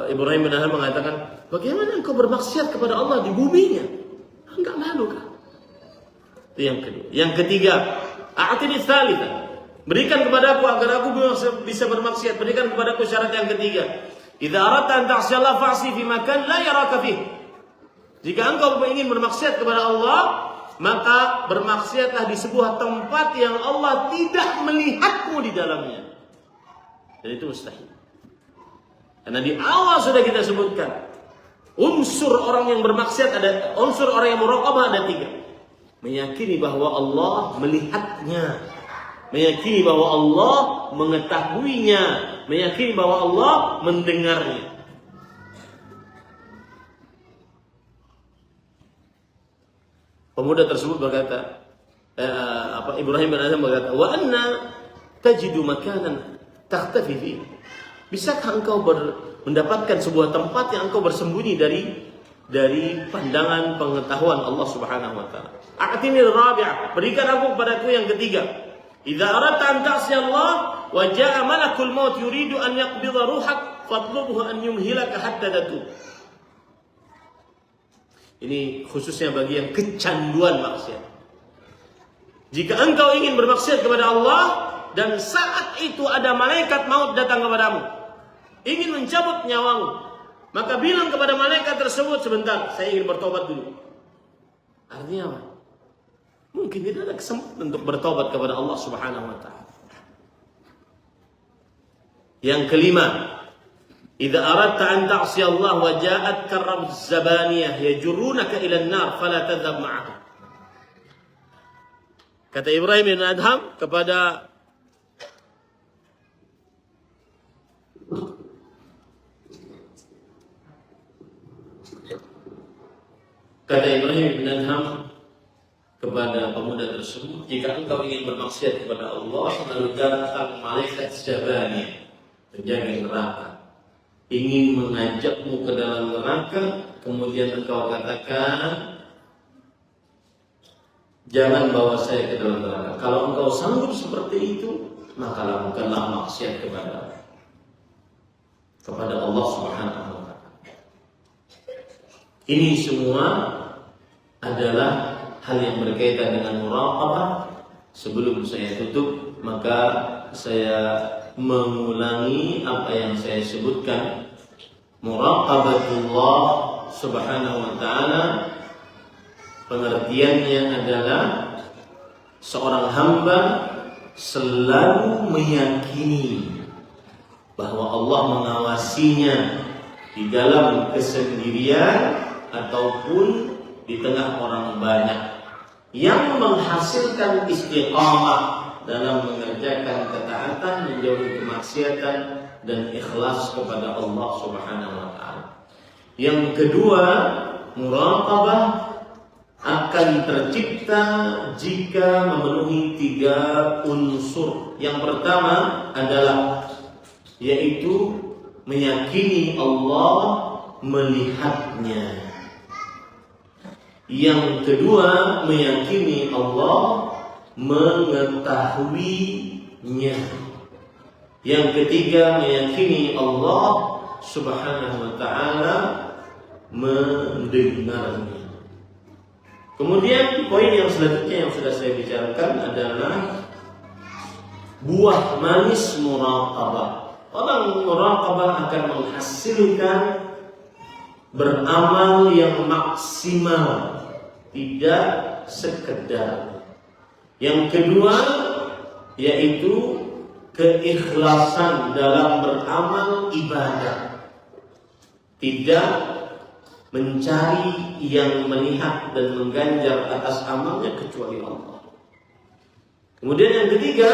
Ibrahim bin Adham mengatakan, bagaimana engkau bermaksiat kepada Allah di buminya? Enggak malu kah? Itu yang kedua. Yang ketiga, a'tini tsalitsa. Berikan kepadaku agar aku bisa bermaksiat. Berikan kepadaku syarat yang ketiga. Idza aradta an ta'siyallaha fa'si fi makan la yaraka fihi. Jika engkau ingin bermaksiat kepada Allah, maka bermaksiatlah di sebuah tempat yang Allah tidak melihatmu di dalamnya. Dan itu mustahil. Karena di awal sudah kita sebutkan, unsur orang yang bermaksiat ada, unsur orang yang muraqabah ada 3. Meyakini bahwa Allah melihatnya, meyakini bahwa Allah mengetahuinya, meyakini bahwa Allah mendengarnya. Pemuda tersebut berkata, Ibrahim bin Adham berkata, wa anna tajidu makanan takhtafi fihi. Bisakah engkau mendapatkan sebuah tempat yang engkau bersembunyi dari pandangan pengetahuan Allah Subhanahu wa taala? A'tini rabi'ah, berikan kepadaku yang ketiga. Idza aradta an ta'siya Allah wa jaa'a malakul maut yuridu an yaqbidha ruhak fatlubhu an yumhilaka hatta tatub. Ini khususnya bagi yang kecanduan maksiat. Jika engkau ingin bermaksiat kepada Allah dan saat itu ada malaikat maut datang kepadamu, ingin mencabut nyawamu, maka bilang kepada malaikat tersebut, sebentar, saya ingin bertobat dulu. Artinya apa? Mungkin tidak ada kesempatan untuk bertobat kepada Allah Subhanahu wa taala. Yang kelima, idza aradta an ta'si Allah wa ja'at karrab zabaniyah yajurunaka ila an-nar fala tadhhab ma'ahum. Kata Ibrahim bin Adham kepada pemuda tersebut, jika engkau ingin bermaksiat kepada Allah, lalu datang malaikat Zabaniyah, penjaga neraka, ingin mengajakmu ke dalam neraka, kemudian engkau katakan, jangan bawa saya ke dalam neraka. Kalau engkau sanggup seperti itu, maka lakukanlah maksiat kepada Allah Subhanahu wa taala. Ini semua adalah hal yang berkaitan dengan muraqabah. Sebelum saya tutup, maka saya mengulangi apa yang saya sebutkan. Muraqabatullah Subhanahu wa taala, pengertiannya adalah seorang hamba selalu meyakini bahwa Allah mengawasinya di dalam kesendirian ataupun di tengah orang banyak, yang menghasilkan istiqamah dalam mengerjakan ketaatan, menjauhi kemaksiatan, dan ikhlas kepada Allah Subhanahu wa taala. Yang kedua, muraqabah akan tercipta jika memenuhi 3 unsur. Yang pertama adalah yaitu meyakini Allah melihatnya. Yang kedua, meyakini Allah mengetahuinya. Yang ketiga, meyakini Allah Subhanahu wa taala mendengarnya. Kemudian poin yang selanjutnya yang sudah saya bicarakan adalah buah manis muraqabah. Orang muraqabah akan menghasilkan beramal yang maksimal, tidak sekedar. Yang kedua yaitu keikhlasan dalam beramal ibadah, tidak mencari yang melihat dan mengganjar atas amalnya kecuali Allah. Kemudian yang ketiga,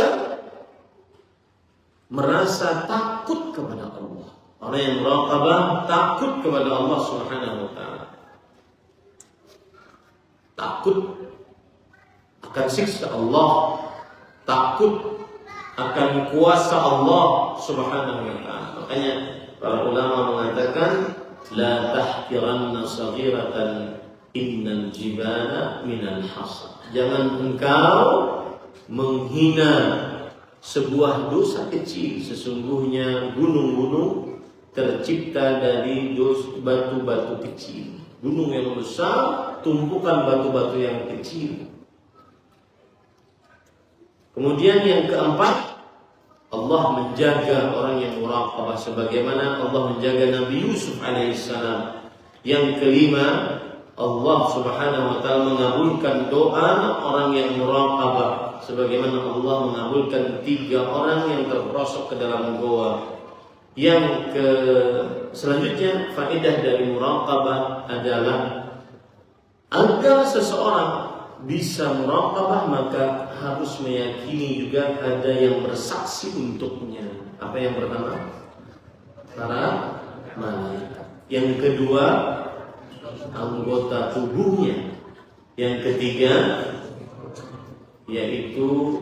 merasa takut kepada Allah. Orang yang muraqabah takut kepada Allah Subhanahu wa taala. Takut akan siksa Allah, takut akan kuasa Allah Subhanahu wa taala. Makanya para ulama mengatakan la tahqiranna saghiratan innal jibala minal hasa. Jangan engkau menghina sebuah dosa kecil. Sesungguhnya gunung-gunung tercipta dari batu-batu kecil. Gunung yang besar, tumpukan batu-batu yang kecil. Kemudian yang keempat, Allah menjaga orang yang muraqabah sebagaimana Allah menjaga Nabi Yusuf alaihissalam. Yang kelima, Allah Subhanahu wa taala mengabulkan doa orang yang muraqabah sebagaimana Allah mengabulkan 3 orang yang terperosok ke dalam goa. Yang selanjutnya, faedah dari muraqabah adalah agar seseorang bisa muraqabah maka harus meyakini juga ada yang bersaksi untuknya. Apa yang pertama? Para malaikat. Yang kedua, anggota tubuhnya. Yang ketiga, yaitu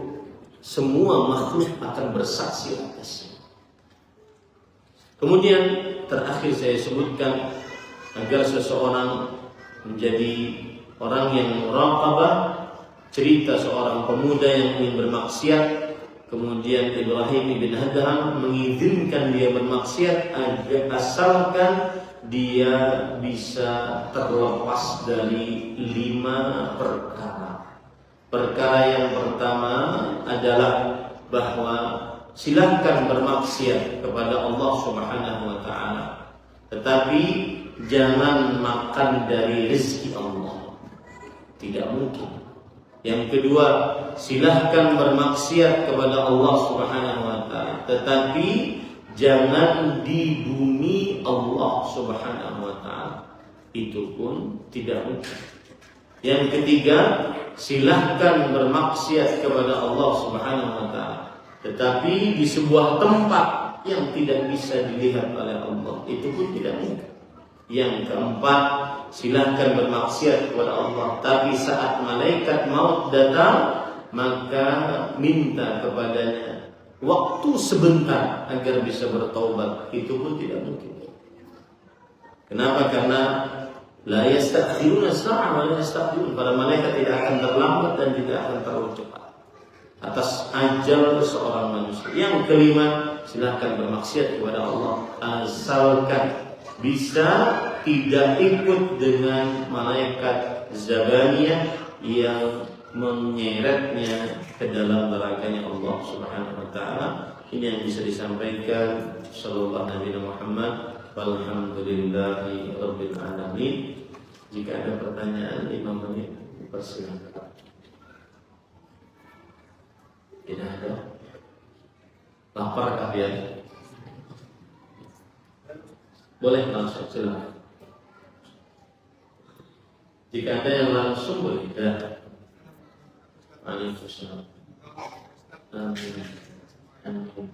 semua makhluk akan bersaksi atasnya. Kemudian terakhir saya sebutkan agar seseorang menjadi orang yang muraqabah, cerita seorang pemuda yang ingin bermaksiat, kemudian Ibrahim bin Adham mengizinkan dia bermaksiat asalkan dia bisa terlepas dari 5 perkara. Perkara yang pertama adalah bahwa silakan bermaksiat kepada Allah Subhanahu wa taala, tetapi jangan makan dari rezeki Allah. Tidak mungkin. Yang kedua, silahkan bermaksiat kepada Allah Subhanahu wa taala, tetapi jangan di bumi Allah Subhanahu wa taala. Itu pun tidak mungkin. Yang ketiga, silahkan bermaksiat kepada Allah Subhanahu wa taala, tetapi di sebuah tempat yang tidak bisa dilihat oleh Allah. Itu pun tidak mungkin. Yang keempat, silahkan bermaksiat kepada Allah, tapi saat malaikat maut datang, maka minta kepadanya waktu sebentar agar bisa bertaubat. Itu pun tidak mungkin. Kenapa? Karena la yastakhiruna sa'a wa la yastaqdimun. Para malaikat tidak akan terlambat dan tidak akan terlalu cepat atas ajal seorang manusia. Yang kelima, silahkan bermaksiat kepada Allah asalkan bisa tidak ikut dengan malaikat Zabaniyah yang menyeretnya ke dalam nerakanya Allah Subhanahu wa taala. Ini yang bisa disampaikan. Sallallahu Nabi Muhammad walhamdulillahi rabbil alamin. Jika ada pertanyaan 5 menit persilakan. Tidak ada. Lapar kalian? Boleh langsung, silakan. Jika ada yang langsung boleh. Ya. Waalaikumsalam. Amin. Amin.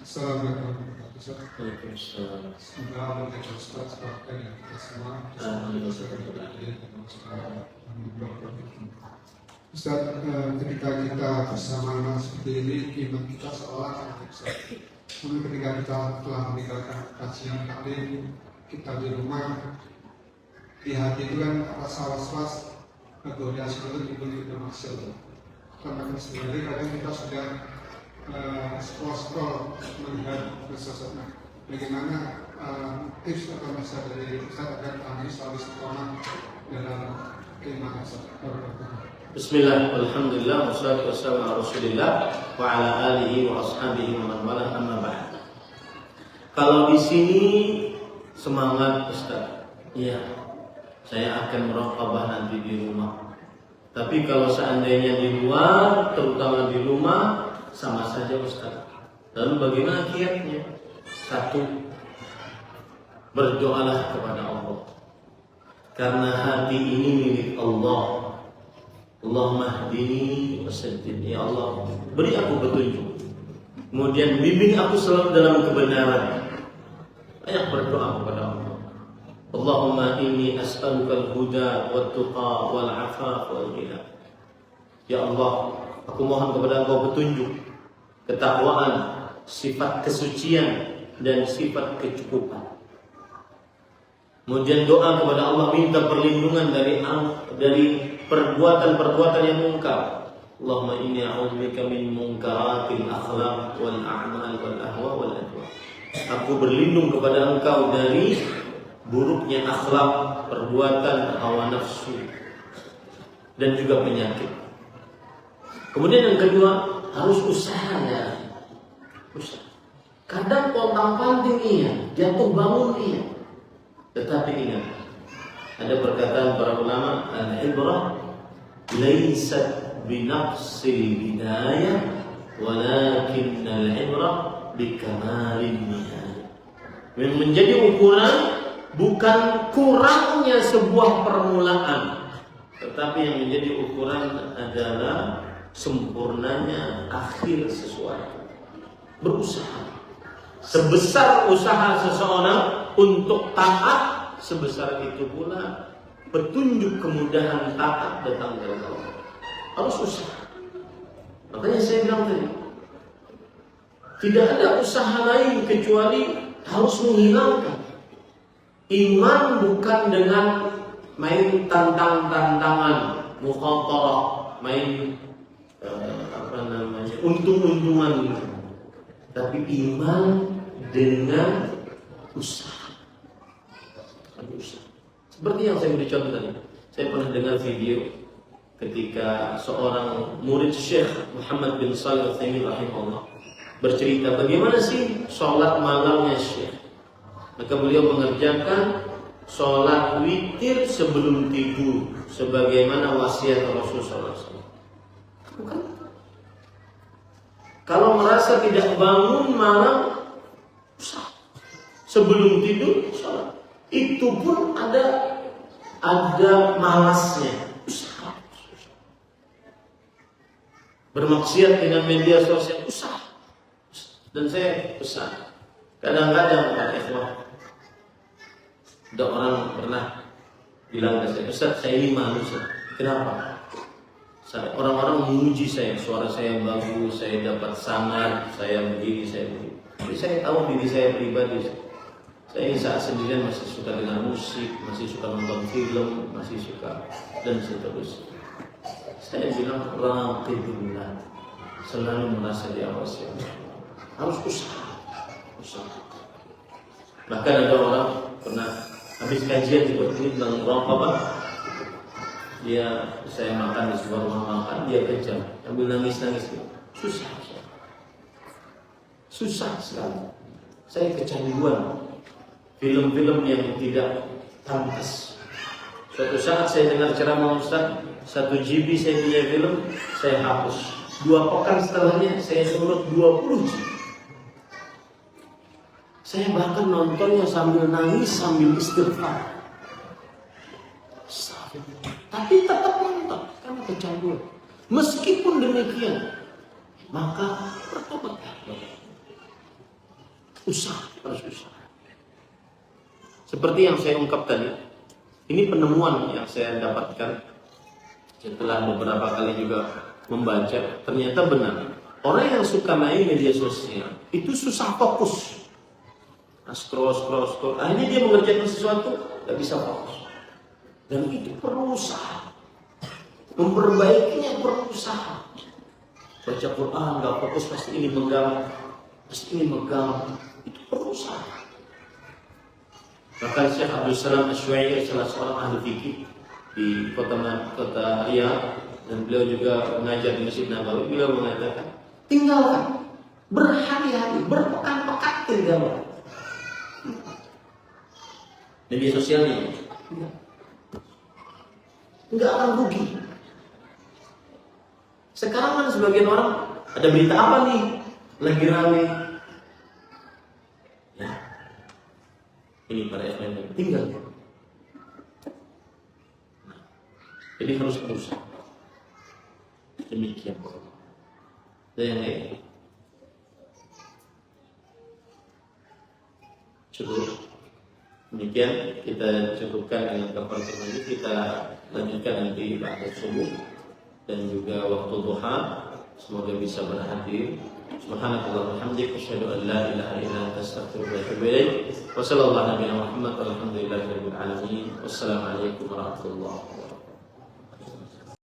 Assalamualaikum warahmatullahi wabarakatuh. Semoga Allah menjaga Ustaz sebagai yang kita semua. Ustaz, ketika kita bersama seperti ini, iman kita seolah Ustaz. Kemudian ketika kita telah meninggalkan kajian taklim, kita di rumah, di hati itu kan rasa was-was, godaan itu juga masuk. Karena sebenarnya kadang kita sudah scroll melihat sosoknya. Bagaimana tips atau nasihat dari Ustaz agar kami selalu istiqomah dalam keimanan Ustaz? Bismillah, alhamdulillah, wassalatu wassalamu ala Rasulillah wa ala alihi wa ashabihi wa man wala, amma ba'd. Kalau di sini semangat Ustaz, ya, saya akan meraqabah nanti di rumah. Tapi kalau seandainya di luar, terutama di rumah, sama saja Ustaz. Lalu bagaimana kiatnya? 1, berdoalah kepada Allah. Karena hati ini milik Allah. Allahumma hdini wasaddid. Ya Allah, beri aku petunjuk. Kemudian bimbing aku selalu dalam kebenaran. Banyak berdoa kepada Allah. Allahumma inni as'aluka al-huda wat-tuqa wal-'afaf wal-ghina. Ya Allah, aku mohon kepada Engkau petunjuk, ketakwaan, sifat kesucian, dan sifat kecukupan. Kemudian doa kepada Allah, minta perlindungan dari perbuatan-perbuatan yang mungkar. Allahumma inni a'udzubika min munkaratil akhlaq wal a'mal wal ahwa wal adwa. Aku berlindung kepada Engkau dari buruknya akhlak, perbuatan, hawa nafsu, dan juga penyakit. Kemudian yang kedua, harus usaha ya. Usaha. Kadang pontang-panting iya, jatuh bangun iya. Tetapi ingat, ada perkataan para ulama, al-ibrah laysat binaqsil bidayah walakin al-ibrah bikamalin nihayah. Yang menjadi ukuran bukan kurangnya sebuah permulaan, tetapi yang menjadi ukuran adalah sempurnanya akhir sesuatu. Berusaha. Sebesar usaha seseorang untuk taat, sebesar itu pula petunjuk kemudahan taat datang dari Allah. Harus usaha. Makanya saya bilang tadi, tidak ada usaha lain kecuali harus menghilangkan. Iman bukan dengan main tantang-tantangan, mukhatarah, main untung-untungan, tapi iman dengan usaha. Seperti yang saya beri contoh tadi, saya pernah dengar video ketika seorang murid Syekh Muhammad bin Shalih Al-Utsaimin rahimahullah bercerita bagaimana sih sholat malamnya Syekh. Maka beliau mengerjakan sholat witir sebelum tidur sebagaimana wasiat Rasulullah SAW. Bukan? Kalau merasa tidak bangun malam, usaha. Sebelum tidur sholat. Itu pun ada malasnya. Usaha. Bermaksiat dengan media sosial, usaha. Dan saya pesan, kadang-kadang Pak Ikhwah, ada orang pernah bilang ke saya, Ustaz, saya ini malu. Kenapa? Orang-orang memuji saya, suara saya bagus, saya dapat sangat, saya begini, saya begini. Tapi saya tahu diri saya pribadi, saya saat sendirian masih suka dengan musik, masih suka nonton film, masih suka dan seterusnya. Saya bilang raqibullah, selalu merasa diawasi Allah. Harus usaha. Bahkan ada orang pernah habis kajian seperti ini tentang raqabah, saya makan di sebuah rumah makan, dia kejar sambil nangis. Susah sekali. Saya kecanduan film-film yang tidak pantas. Suatu saat saya dengar ceramah Ustaz, 1 GB saya punya film, saya hapus. 2 pekan setelahnya saya download 20 GB. Saya bahkan nontonnya sambil nangis, sambil istighfar. Tapi tetap nonton karena kecanduan. Meskipun demikian, maka bertobatlah. Harus usaha. Seperti yang saya ungkap tadi, ini penemuan yang saya dapatkan setelah beberapa kali juga membaca. Ternyata benar, orang yang suka main media sosial itu susah fokus. Scroll. Akhirnya dia mengerjakan sesuatu, gak bisa fokus. Dan itu perlu usaha. Memperbaikinya perlu usaha. Baca Quran gak fokus, pasti ini megang. Itu perlu usaha. Bahkan Syekh Abdul Salam Asy'ari, salah seorang ahli fikih di kota Riyadh, dan beliau juga mengajar di Masjid Nabawi, beliau mengatakan, tinggalkan. Berhari-hari, berpekan-pekan tinggalkan media sosialnya, nggak akan rugi. Sekarang kan sebagian orang ada berita apa nih lagi rame, ya ini para ikhwan tinggal. Jadi harus berusaha. Demikian. Dan yang lain cukup. Demikian kita cukupkan dengan kafarat ini. Kita lanjutkan nanti pada subuh dan juga waktu duha. semoga bisa berhadir. Subhanallah walhamdulillah, asyhadu an la ilaha illa anta, astaghfiruka wa atubu ilaik. Wa sallallahu nabiyana Muhammad walhamdulillahi rabbil alamin. Wassalamualaikum warahmatullahi wabarakatuh.